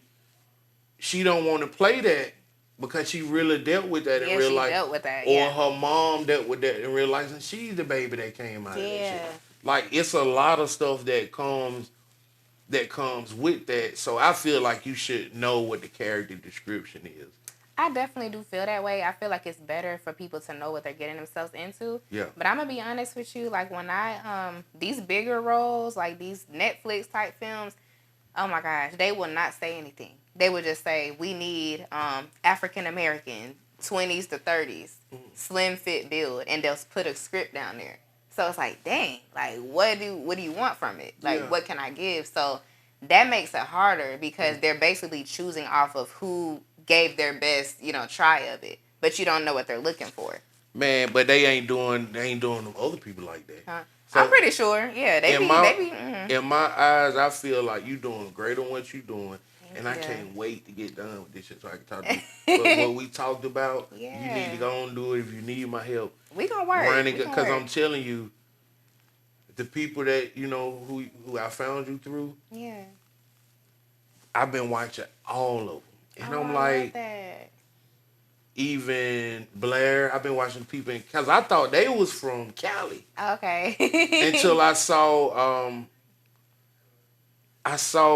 she don't want to play that because she really dealt with that in real life. Dealt with that, or her mom dealt with that in real life, and she's the baby that came out of that shit. Like, it's a lot of stuff that comes with that. So I feel like you should know what the character description is. I definitely do feel that way. I feel like it's better for people to know what they're getting themselves into. Yeah. But I'm going to be honest with you. Like, when these bigger roles, like these Netflix type films, oh my gosh, they will not say anything. They would just say, we need African American, 20s to 30s, slim fit build, and they'll put a script down there. So it's like, dang, like, what do you want from it? Like, what can I give? So that makes it harder because they're basically choosing off of who gave their best, try of it. but you don't know what they're looking for. Man, but they ain't doing them other people like that. Huh? So I'm pretty sure. Yeah, they be. in my eyes, I feel like you doing great on what you doing, and I Yeah. can't wait to get done with this shit so I can talk to you. But what we talked about, you need to go and do it. If you need my help, we gonna work. run it, because I'm telling you, the people that who I found you through, yeah, I've been watching all of them, and I'm I like, love that. even Blair, I've been watching people because I thought they was from Cali. Okay. Until I saw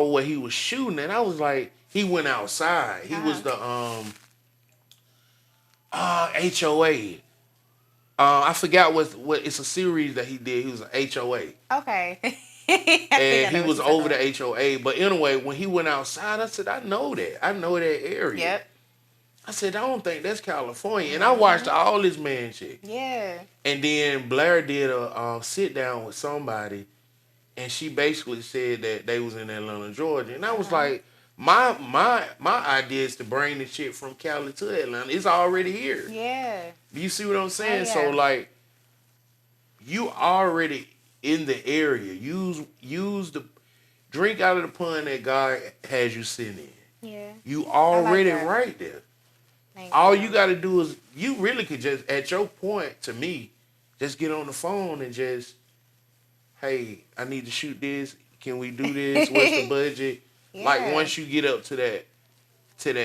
what he was shooting, and I was like, he went outside. He was the HOA. I forgot what it's a series that he did. He was an HOA. Okay. And he was over the HOA. But anyway, when he went outside, I said, I know that area. Yep. I said, I don't think that's California. And I watched all this man shit. Yeah. And then Blair did a sit down with somebody, and she basically said that they was in Atlanta, Georgia. And I was like, my idea is to bring the shit from Cali to Atlanta. It's already here. Yeah. You see what I'm saying? Yeah. So like, you already in the area. Use the drink out of the pond that God has you sitting in. Yeah. You already that. right there. Thank All you you got to do is, you really could just, at your point, to me, just get on the phone and just, hey, I need to shoot this. Can we do this? What's the budget? Yeah. Like, once you get up to that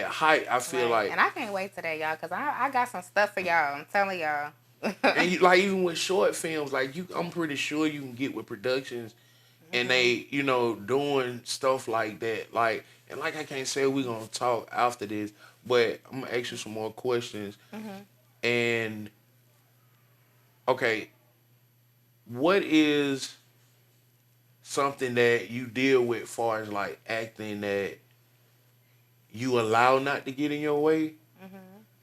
height, I feel like. And I can't wait today, y'all, because I got some stuff for y'all. I'm telling y'all. And you, like, even with short films, like, I'm pretty sure you can get with productions and they, doing stuff like that. Like, and like I can't say we're going to talk after this, but I'm going to ask you some more questions. And, okay, what is something that you deal with as far as, like, acting that you allow not to get in your way,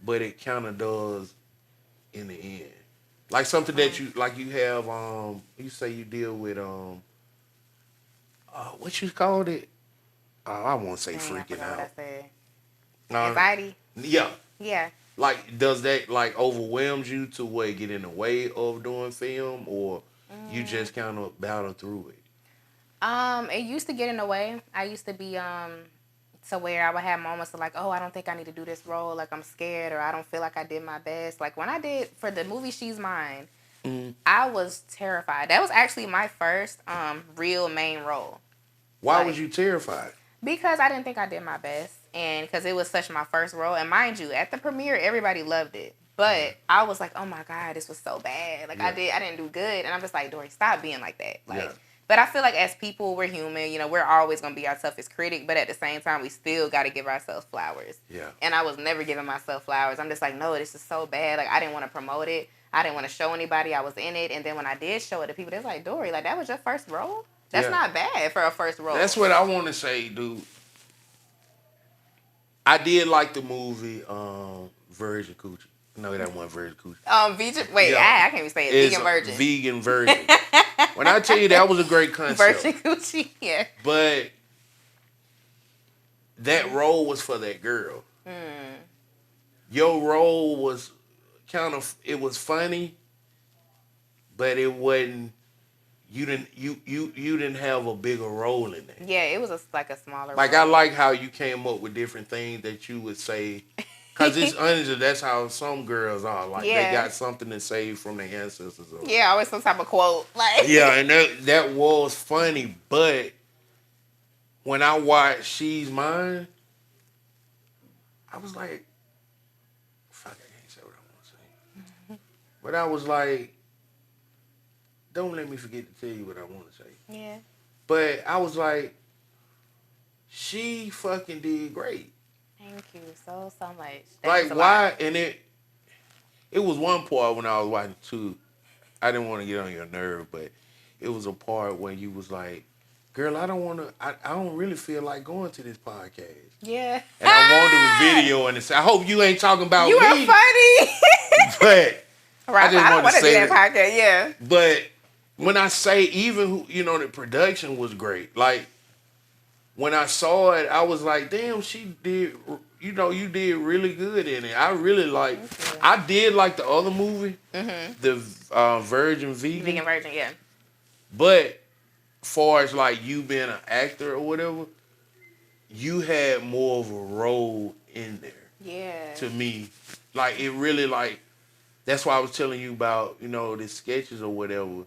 but it kind of does in the end? Like something that you have, you say you deal with, what you called it? I won't say freaking out. What I said. Anxiety? Yeah. Yeah. Like, does that, like, overwhelm you to where it get in the way of doing film, or you just kind of battle through it? It used to get in the way. I used to be, to where I would have moments of like, oh, I don't think I need to do this role. Like, I'm scared, or I don't feel like I did my best. Like, when I did, for the movie She's Mine, I was terrified. That was actually my first real main role. Why was you terrified? Because I didn't think I did my best. And because it was such my first role. And mind you, at the premiere, everybody loved it. But I was like, oh my God, this was so bad. Like, I didn't do good. And I'm just like, Dorii, stop being like that. Like, but I feel like as people, we're human. We're always going to be our toughest critic. But at the same time, we still got to give ourselves flowers. Yeah. And I was never giving myself flowers. I'm just like, no, this is so bad. Like, I didn't want to promote it. I didn't want to show anybody I was in it. And then when I did show it to people, they was like, Dorii, like, that was your first role? That's not bad for a first role. That's what I want to say, dude. I did like the movie Virgin Coochie. No, that wasn't Virgin Coochie. Vegan. Wait, I can't even say it. Vegan Virgin. Vegan Virgin. When I tell you that was a great concept. Virgin Coochie, yeah. But that role was for that girl. Your role was it was funny, but it wasn't. You didn't have a bigger role in that. Yeah, it was like a smaller Like, role. I like how you came up with different things that you would say. Because it's honestly, that's how some girls are. Like, they got something to say from their ancestors. Yeah, always some type of quote. Like, yeah, and that was funny. But when I watched She's Mine, I was like, fuck, I can't say what I want to say. But I was like, don't let me forget to tell you what I want to say. Yeah. But I was like, she fucking did great. Thank you so much. Like, why? And it was one part when I was watching too. I didn't want to get on your nerve, but it was a part when you was like, girl, I don't really feel like going to this podcast. Yeah. And I wanted a video and I hope you ain't talking about you me. You are funny. But right, I don't want to do that podcast, yeah. But when I say even, the production was great. Like, when I saw it, I was like, damn, she did. You did really good in it. I really like. I did like the other movie, the Virgin Vegan, Vegan Virgin, yeah. but far as like you being an actor or whatever, you had more of a role in there. Yeah. To me, like it really like. That's why I was telling you about the sketches or whatever.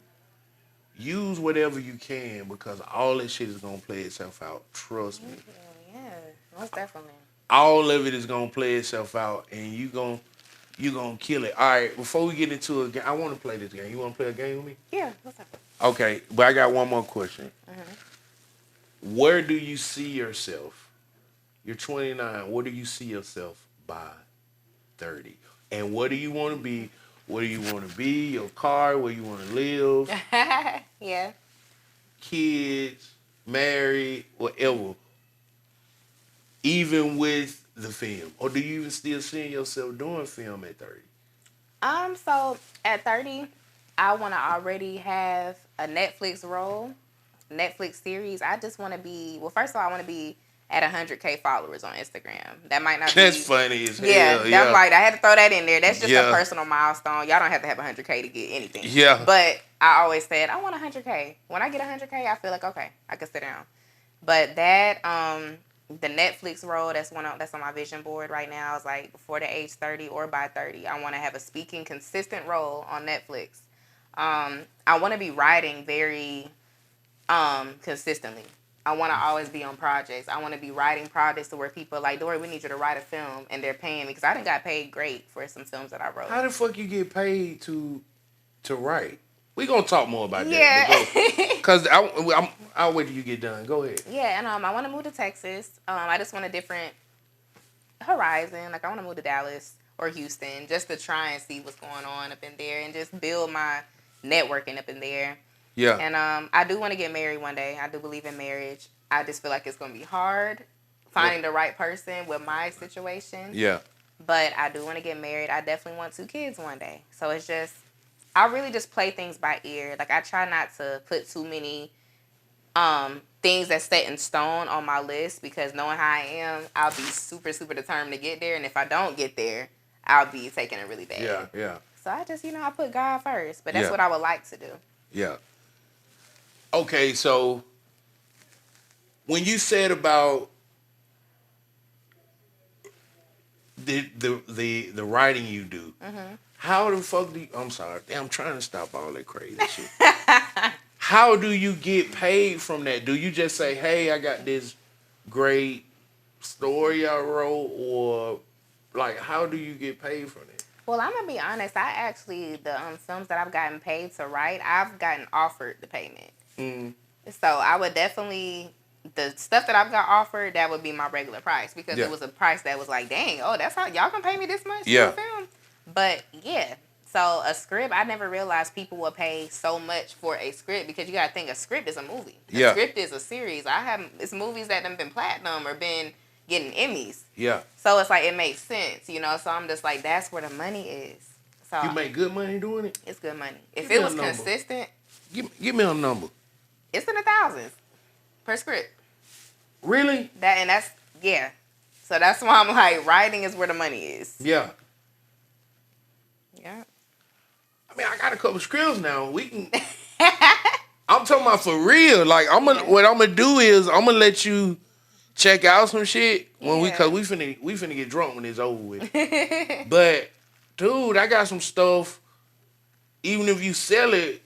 Use whatever you can because all that shit is gonna play itself out. Trust me. Yeah, most definitely. All of it is gonna play itself out, and you gonna kill it. All right. Before we get into a game, I want to play this game. You want to play a game with me? Yeah. What's up? Okay, but I got one more question. Where do you see yourself? You're 29. Where do you see yourself by 30? And what do you want to be? What do you want to be? Your car? Where you want to live? Yeah. Kids? Married? Whatever. Even with the film, or do you even still see yourself doing film at 30? So at 30, I want to already have a Netflix role, Netflix series. I just want to be, well, first of all, I want to be at 100K followers on Instagram. That might not be. That's funny as hell. Yeah, that might, I had to throw that in there. That's just Yeah. a personal milestone. Y'all don't have to have 100K to get anything. Yeah. But I always said, I want 100K. When I get 100K, I feel like, okay, I can sit down. But that, the Netflix role that's on my vision board right now is like before the age 30 or by 30. I want to have a speaking consistent role on Netflix. I want to be writing very consistently. I want to always be on projects. I want to be writing projects to where people are like, Dorii, we need you to write a film, and they're paying me because I done got paid great for some films that I wrote. How the fuck you get paid to write? We gonna talk more about Yeah. that. Because I'll wait till you get done. Go ahead. Yeah, and I want to move to Texas. I just want a different horizon. Like I want to move to Dallas or Houston just to try and see what's going on up in there and just build my networking up in there. Yeah. And I do want to get married one day. I do believe in marriage. I just feel like it's going to be hard finding the right person with my situation. Yeah. But I do want to get married. I definitely want 2 kids one day. So it's just, I really just play things by ear. Like I try not to put too many things that's set in stone on my list because knowing how I am, I'll be super, super determined to get there. And if I don't get there, I'll be taking it really bad. Yeah, yeah. So I just, I put God first. But that's what I would like to do. Yeah. Okay, so when you said about the writing you do, how the fuck do you, I'm sorry, I'm trying to stop all that crazy shit. How do you get paid from that? Do you just say, hey, I got this great story I wrote, or like how do you get paid from it? Well, I'm gonna be honest. I actually the films that I've gotten paid to write, I've gotten offered the payment. So I would definitely the stuff that I've got offered that would be my regular price because it was a price that was like, dang, oh, that's how y'all can pay me this much for a film. But yeah, so a script, I never realized people would pay so much for a script because you gotta think a script is a movie. A script is a series. It's movies that have been platinum or been getting Emmys. Yeah. So it's like it makes sense, So I'm just like, that's where the money is. So you make good money doing it? It's good money. If it was consistent, give me a number. It's in the thousands per script. Really? That's So that's why I'm like, writing is where the money is. Yeah. Yeah. I mean, I got a couple scripts now. We can. I'm talking about for real. Like what I'm gonna do is I'm gonna let you check out some shit when we finna get drunk when it's over with. But dude, I got some stuff. Even if you sell it,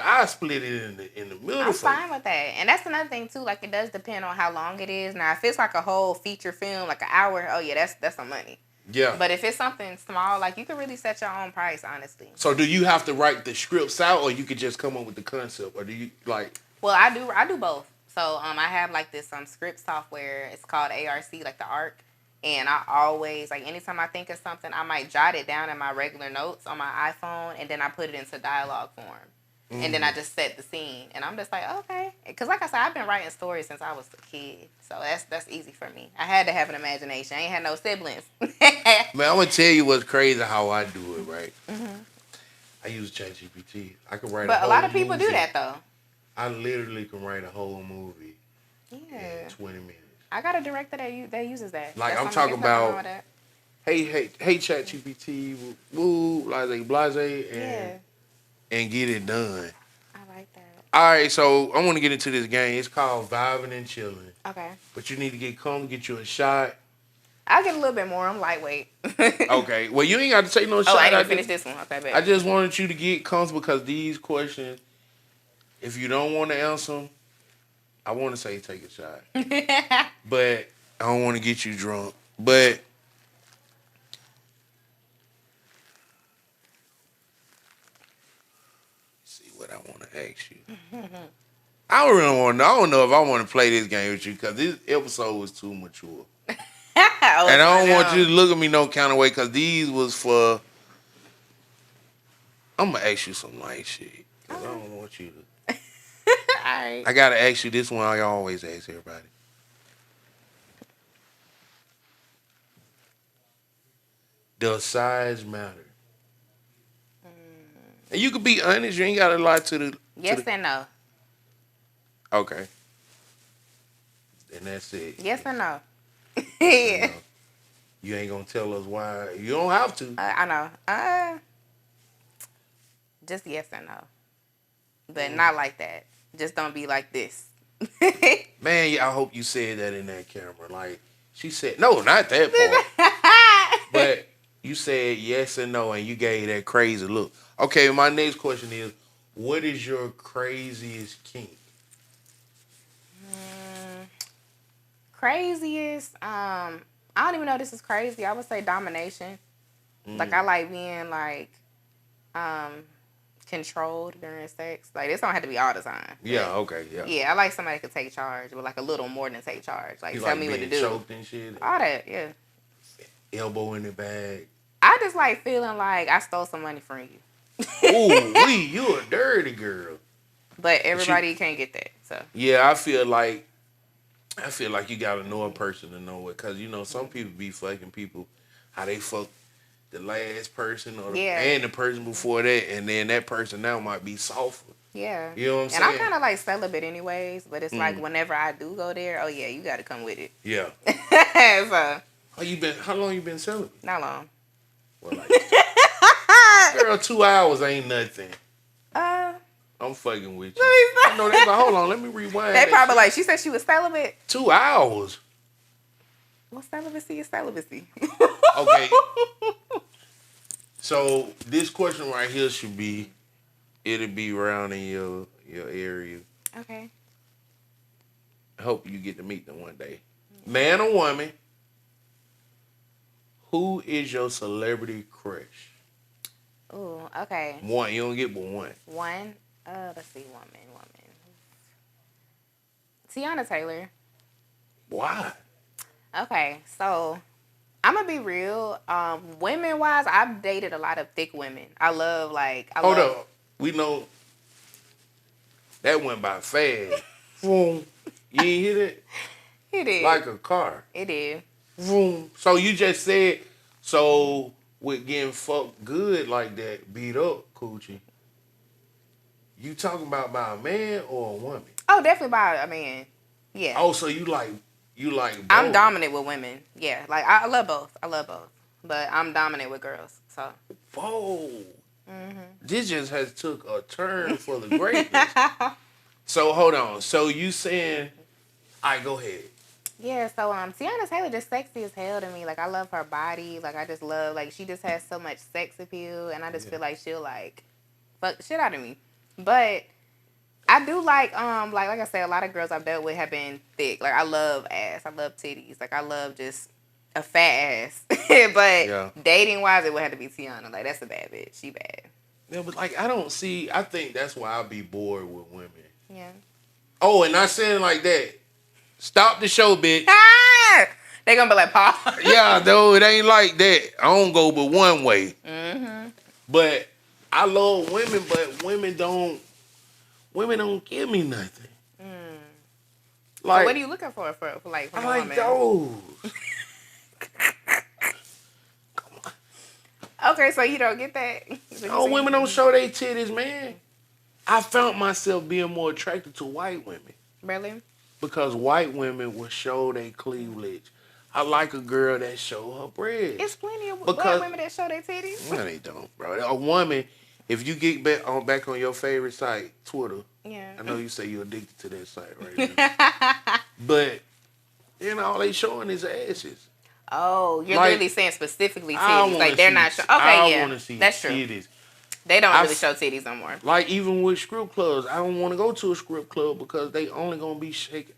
I split it in the middle. I'm fine with that. And that's another thing too. Like it does depend on how long it is. Now, if it's like a whole feature film, like an hour, oh yeah, that's some money. Yeah. But if it's something small, like you can really set your own price, honestly. So do you have to write the scripts out, or you could just come up with the concept, or do you like? Well, I do both. So I have like this script software. It's called ARC, like the ARC. And I always, like, anytime I think of something, I might jot it down in my regular notes on my iPhone, and then I put it into dialogue form. And then I just set the scene. And I'm just like, okay. Because like I said, I've been writing stories since I was a kid. So that's easy for me. I had to have an imagination. I ain't had no siblings. Man, I'm going to tell you what's crazy how I do it, right? I use ChatGPT. I can write a lot of people do that, though. I literally can write a whole movie Yeah. in 20 minutes. I got a director that uses that. Like, That's I'm talking there's nothing wrong about, with that. hey, ChatGPT, woo, blase, Yeah, and get it done. I like that. All right, so I want to get into this game. It's called Vibing and Chilling. Okay. But you need to get comfortable, get you a shot. I'll get a little bit more. I'm lightweight. Okay. Well, you ain't got to take no shot. I ain't gonna finish this one. Okay, I bet. just wanted you to get comfortable because these questions, if you don't want to answer them, I want to say take a shot. But I don't want to get you drunk. But see what I want to ask you. I don't know if I want to play this game with you because this episode was too mature. And I don't want you to look at me no kind of way because these was for. I'm gonna ask you some light shit. Cause I don't want you to. Alright. I gotta ask you this one. I always ask everybody. Does size matter? And you could be honest. You ain't gotta lie to the. Yes and no. Okay. And that's it. Yes and no. You know, you ain't gonna tell us why. You don't have to. I know. Just yes and no. But not like that. Just don't be like this. Man, I hope you said that in that camera. Like she said, no, not that part. But you said yes and no, and you gave that crazy look. Okay, my next question is, what is your craziest kink? Craziest, I don't even know this is crazy. I would say domination. Like I like being like controlled during sex. Like this don't have to be all the time. Yeah, okay, yeah. Yeah, I like somebody that could take charge, but like a little more than take charge. Like You tell like me what to being do. choked and shit. All that, yeah. Elbow in the bag. I just like feeling like I stole some money from you. Ooh, you a dirty girl. But everybody can't get that. So Yeah, I feel like you gotta know a person to know it, cause you know some people be fucking people how they fuck the last person and the person before that, and then that person now might be softer. yeah, You know what I'm saying? And I'm kind of like celibate anyways, but it's like whenever I do go there, oh yeah, you got to come with it. Yeah. So How long you been celibate? not long. Well, like, girl, 2 hours ain't nothing. I'm fucking with you. I know that, but hold on, let me rewind. They probably like, she said she was celibate. 2 hours. Well, celibacy is celibacy. Okay. So this question right here should be, it'll be around in your area. Okay. I hope you get to meet them one day. Man or woman, who is your celebrity crush? Ooh, okay. One. You don't get but one. One. Let's see. Woman. Tiana Taylor. Why? Okay, so I'm gonna be real. Women wise, I've dated a lot of thick women. Hold up. We know that went by fast. Vroom. You ain't hear that? It did. Like a car. It did. Vroom. So you just said, so with getting fucked good like that, beat up, Coochie, you talking about by a man or a woman? Oh, definitely by a man. Yeah. Oh, so you like both. I'm dominant with women. Yeah, like I love both. But I'm dominant with girls. So. Whoa. This just has took a turn for the greatness. So hold on. So you saying, all right, go ahead. Yeah, so Tiana Taylor just sexy as hell to me. Like I love her body. Like I just love she just has so much sex appeal, and I just feel like she'll like fuck the shit out of me. But I do like I said, a lot of girls I've dealt with have been thick. Like I love ass. I love titties. Like I love just a fat ass. But dating wise, it would have to be Tiana. Like that's a bad bitch. She bad. Yeah, but like I think that's why I'll be bored with women. Yeah. Oh, and not saying like that. Stop the show, bitch. They gonna be like, Paul. Yeah, though it ain't like that. I don't go but one way. But I love women, but women don't give me nothing. Like, so what are you looking for from I a like woman? those. Okay, so you don't get that. No, women don't show their titties, man. I found myself being more attracted to white women. Really? because white women will show their cleavage. I like a girl that show her breasts. It's plenty of Because black women that show their titties. no, they don't, bro. A woman, if you get back on your favorite site, Twitter. Yeah. I know you say you're addicted to that site right now, but they showing his asses. Oh, you're Like, really saying specifically I titties. wanna Like they're see- not showing. I Okay, yeah, wanna see that's true. titties. They don't I really f- show titties no more. Like even with strip clubs, I don't want to go to a strip club because they only gonna be shaking.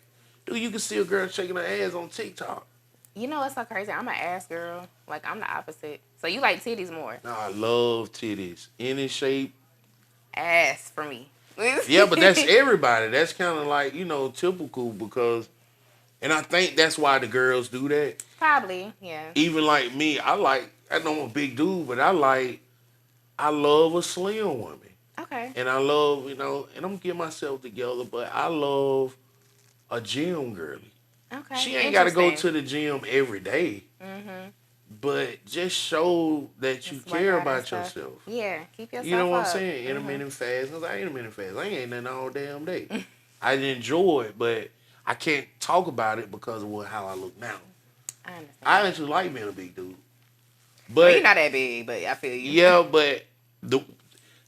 Dude, you can see a girl shaking her ass on TikTok. You know what's so crazy? I'm an ass girl. Like I'm the opposite. So you like titties more? Nah, I love titties, any shape. Ass for me. Yeah, but that's everybody. That's kind of like typical because, and I think that's why the girls do that. Probably, yeah. Even like me, I know I'm a big dude, but I love a slim woman. Okay. And I love, and I'm getting myself together, but I love a gym girly. Okay. She ain't got to go to the gym every day, but just show that you Just work care out and about stuff. yourself. Yeah, keep yourself You know what I'm up. saying? Intermittent fast, because I intermittent fast. I ain't nothing all damn day. I enjoy it, but I can't talk about it because of how I look now. I understand. I actually like being a big dude. Well, But you're not that big, but I feel you. yeah, but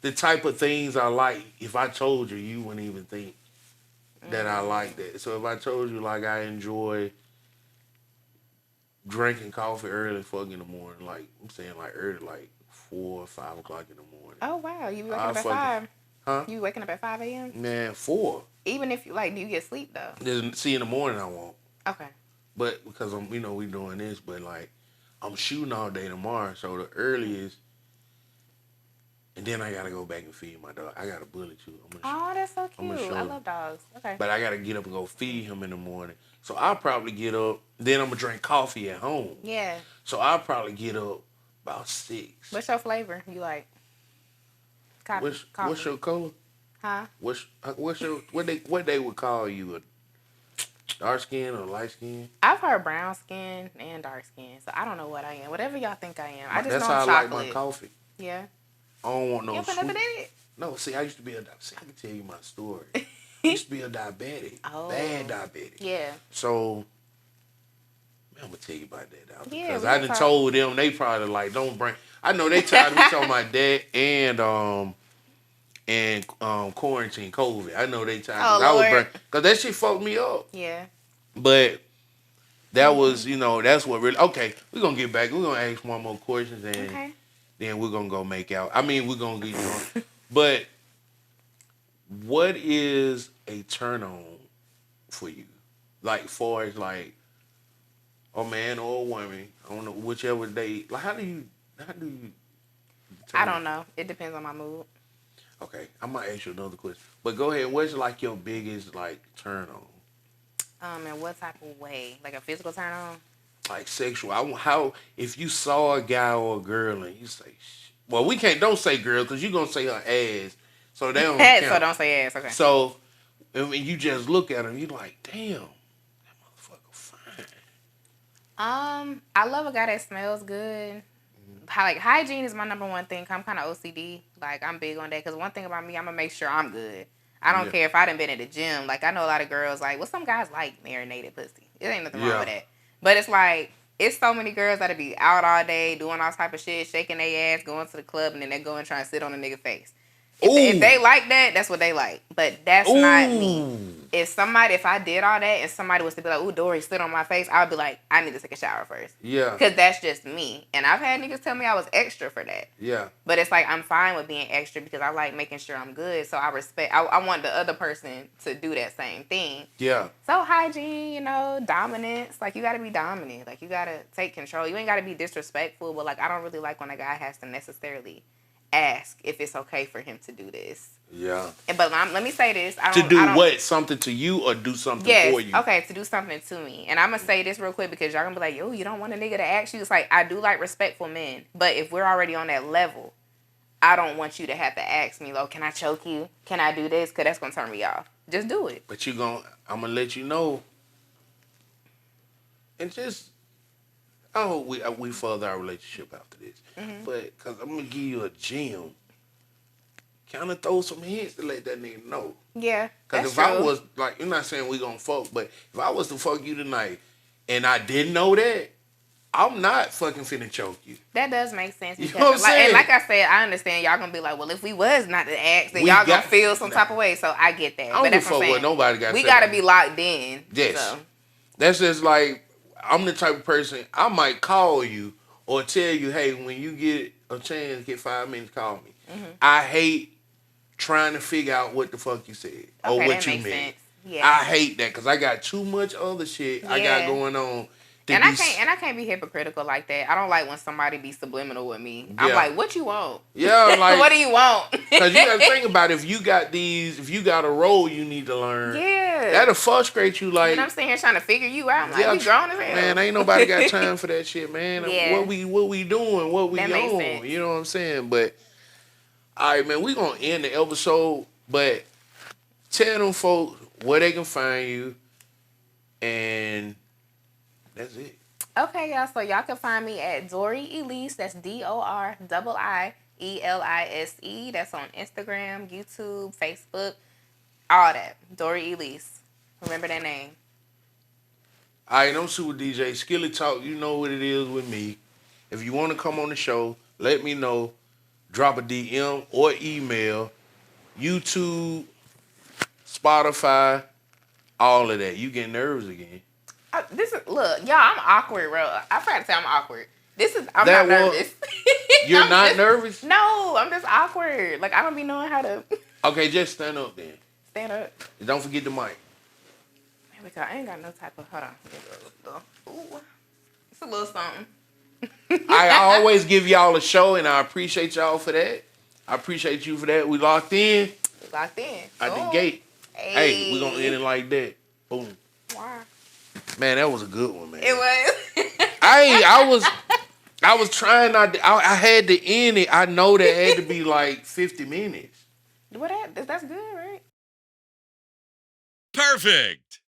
the type of things I like, if I told you, you wouldn't even think that I like that. So if I told you, like, I enjoy drinking coffee early fuck in the morning, like, I'm saying, like, early, like, 4 or 5 o'clock in the morning. Oh wow, you be waking I up at fucking- 5? Huh? You waking up at 5 a.m.? Man, 4. Even if you do you get sleep though? See, in the morning I won't. Okay. But because I'm, we doing this, but, like, I'm shooting all day tomorrow, so the earliest, and then I got to go back and feed my dog. I got a bully, too. Oh, that's so I'm gonna cute. show I you. love dogs. Okay. But I got to get up and go feed him in the morning. So I'll probably get up, then I'm going to drink coffee at home. Yeah. So I'll probably get up about 6. What's your flavor? You like? Coffee. What's your color? Huh? What they would call you, a dark skin or light skin? I've heard brown skin and dark skin, so I don't know what I am. Whatever y'all think I am. I just That's know how I'm I chocolate. like my coffee. Yeah. I don't want no You put sweet. nothing in it? No, see, I used to be see, I can tell you my story. I used to be a diabetic. Oh. Bad diabetic. Yeah. So, man, I'm going to tell you about that now. Yeah, Because we I can done talk. told them, they probably like, don't bring. I know they tired of me talking about that and quarantine COVID. I know they tired. Oh, I was Lord. because that shit fucked me up. Yeah. But that was, that's what really. Okay, we're gonna get back. We're gonna ask one more questions and Okay. then we're gonna go make out. I mean, we're gonna get on. But what is a turn on for you? Like, far as like a man or a woman, I don't know, whichever they like. How do you? I don't know. It depends on my mood. Okay, I might ask you another question, but go ahead. What's like your biggest like turn on? In what type of way? Like a physical turn on? Like sexual. How if you saw a guy or a girl and you say, well, don't say girl because you're gonna say her ass, so they don't count. So don't say ass. Okay. So when you just look at him, you like, damn, that motherfucker fine. I love a guy that smells good. Like hygiene is my number one thing. I'm kind of OCD. Like I'm big on that because one thing about me, I'm gonna make sure I'm good. I don't care if I done been at the gym. Like I know a lot of girls like, well, some guys like marinated pussy. It ain't nothing wrong with that. But it's like it's so many girls that'll be out all day doing all type of shit, shaking their ass, going to the club, and then they go and try and sit on a nigga face. If they like that, that's what they like. But that's not me. If I did all that and somebody was to be like, ooh, Dorii, sit on my face, I would be like, I need to take a shower first. Yeah. Because that's just me. And I've had niggas tell me I was extra for that. Yeah. But it's like, I'm fine with being extra because I like making sure I'm good. So I want the other person to do that same thing. Yeah. So hygiene, dominance. Like, you got to be dominant. Like, you got to take control. You ain't got to be disrespectful. But, like, I don't really like when a guy has to necessarily ask if it's okay for him to do this. Yeah. But let me say this. What? Something to you or do something for you? Okay, to do something to me. And I'm going to say this real quick because y'all going to be like, yo, you don't want a nigga to ask you. It's like, I do like respectful men. But if we're already on that level, I don't want you to have to ask me, can I choke you? Can I do this? Because that's going to turn me off. Just do it. But I'm going to let you know. And just, I hope we further our relationship after this. Mm-hmm. But, because I'm going to give you a gem. kind of throw some hints to let that nigga know. Yeah, Because that's if true. I was, like, you're not saying we gonna fuck, but if I was to fuck you tonight and I didn't know that, I'm not fucking finna choke you. That does make sense. You Because, know what I'm saying? And like I said, I understand y'all gonna be like, well, if we was not to ask, then We y'all got- gonna feel some type of way. So I get that. I don't but give a that's what I'm fuck what saying. nobody got to We say gotta about be it. locked in. Yes. So. That's just like, I'm the type of person, I might call you or tell you, hey, when you get a chance, get 5 minutes, call me. Mm-hmm. I hate trying to figure out what the fuck you said or Okay, what that you makes meant. sense. Yeah. I hate that because I got too much other shit I got Yeah. going on. And I can't be hypocritical like that. I don't like when somebody be subliminal with me. I'm Yeah. like, what you want? Yeah, like, what do you want? because you got to think about it, if you got a role you need to learn, Yeah. that'll frustrate you. Like, And I'm sitting here trying to figure you out. I'm like, yeah, we grown as hell. man, ain't nobody got time for that shit, man. Yeah. What we doing? What we That makes on? sense. You know what I'm saying? But all right, man, we gonna end the episode, but tell them folks where they can find you, and that's it. Okay, y'all. So y'all can find me at Dorii Elise. That's DORIIELISE. That's on Instagram, YouTube, Facebook, all that. Dorii Elise. Remember that name. All right, I'm Super DJ. Skilly Talk, you know what it is with me. If you want to come on the show, let me know. Drop a DM or email. YouTube, Spotify, all of that. You get nervous again. Look, y'all. I'm awkward, bro. I forgot to say I'm awkward. I'm That not one- nervous. You're not nervous? No, I'm just awkward. Like I don't be knowing how to Okay, just stand up then. stand up. And don't forget the mic. Here we go. I ain't got no type of. Hold on. Ooh, it's a little something. I always give y'all a show, and I appreciate y'all for that. I appreciate you for that. We locked in Locked in. at the Boom. gate. Hey, we gonna end it like that. Boom. Wow. Man, that was a good one, man. It was. I was trying not to, I had to end it. I know that had to be like 50 minutes. That's good, right? Perfect.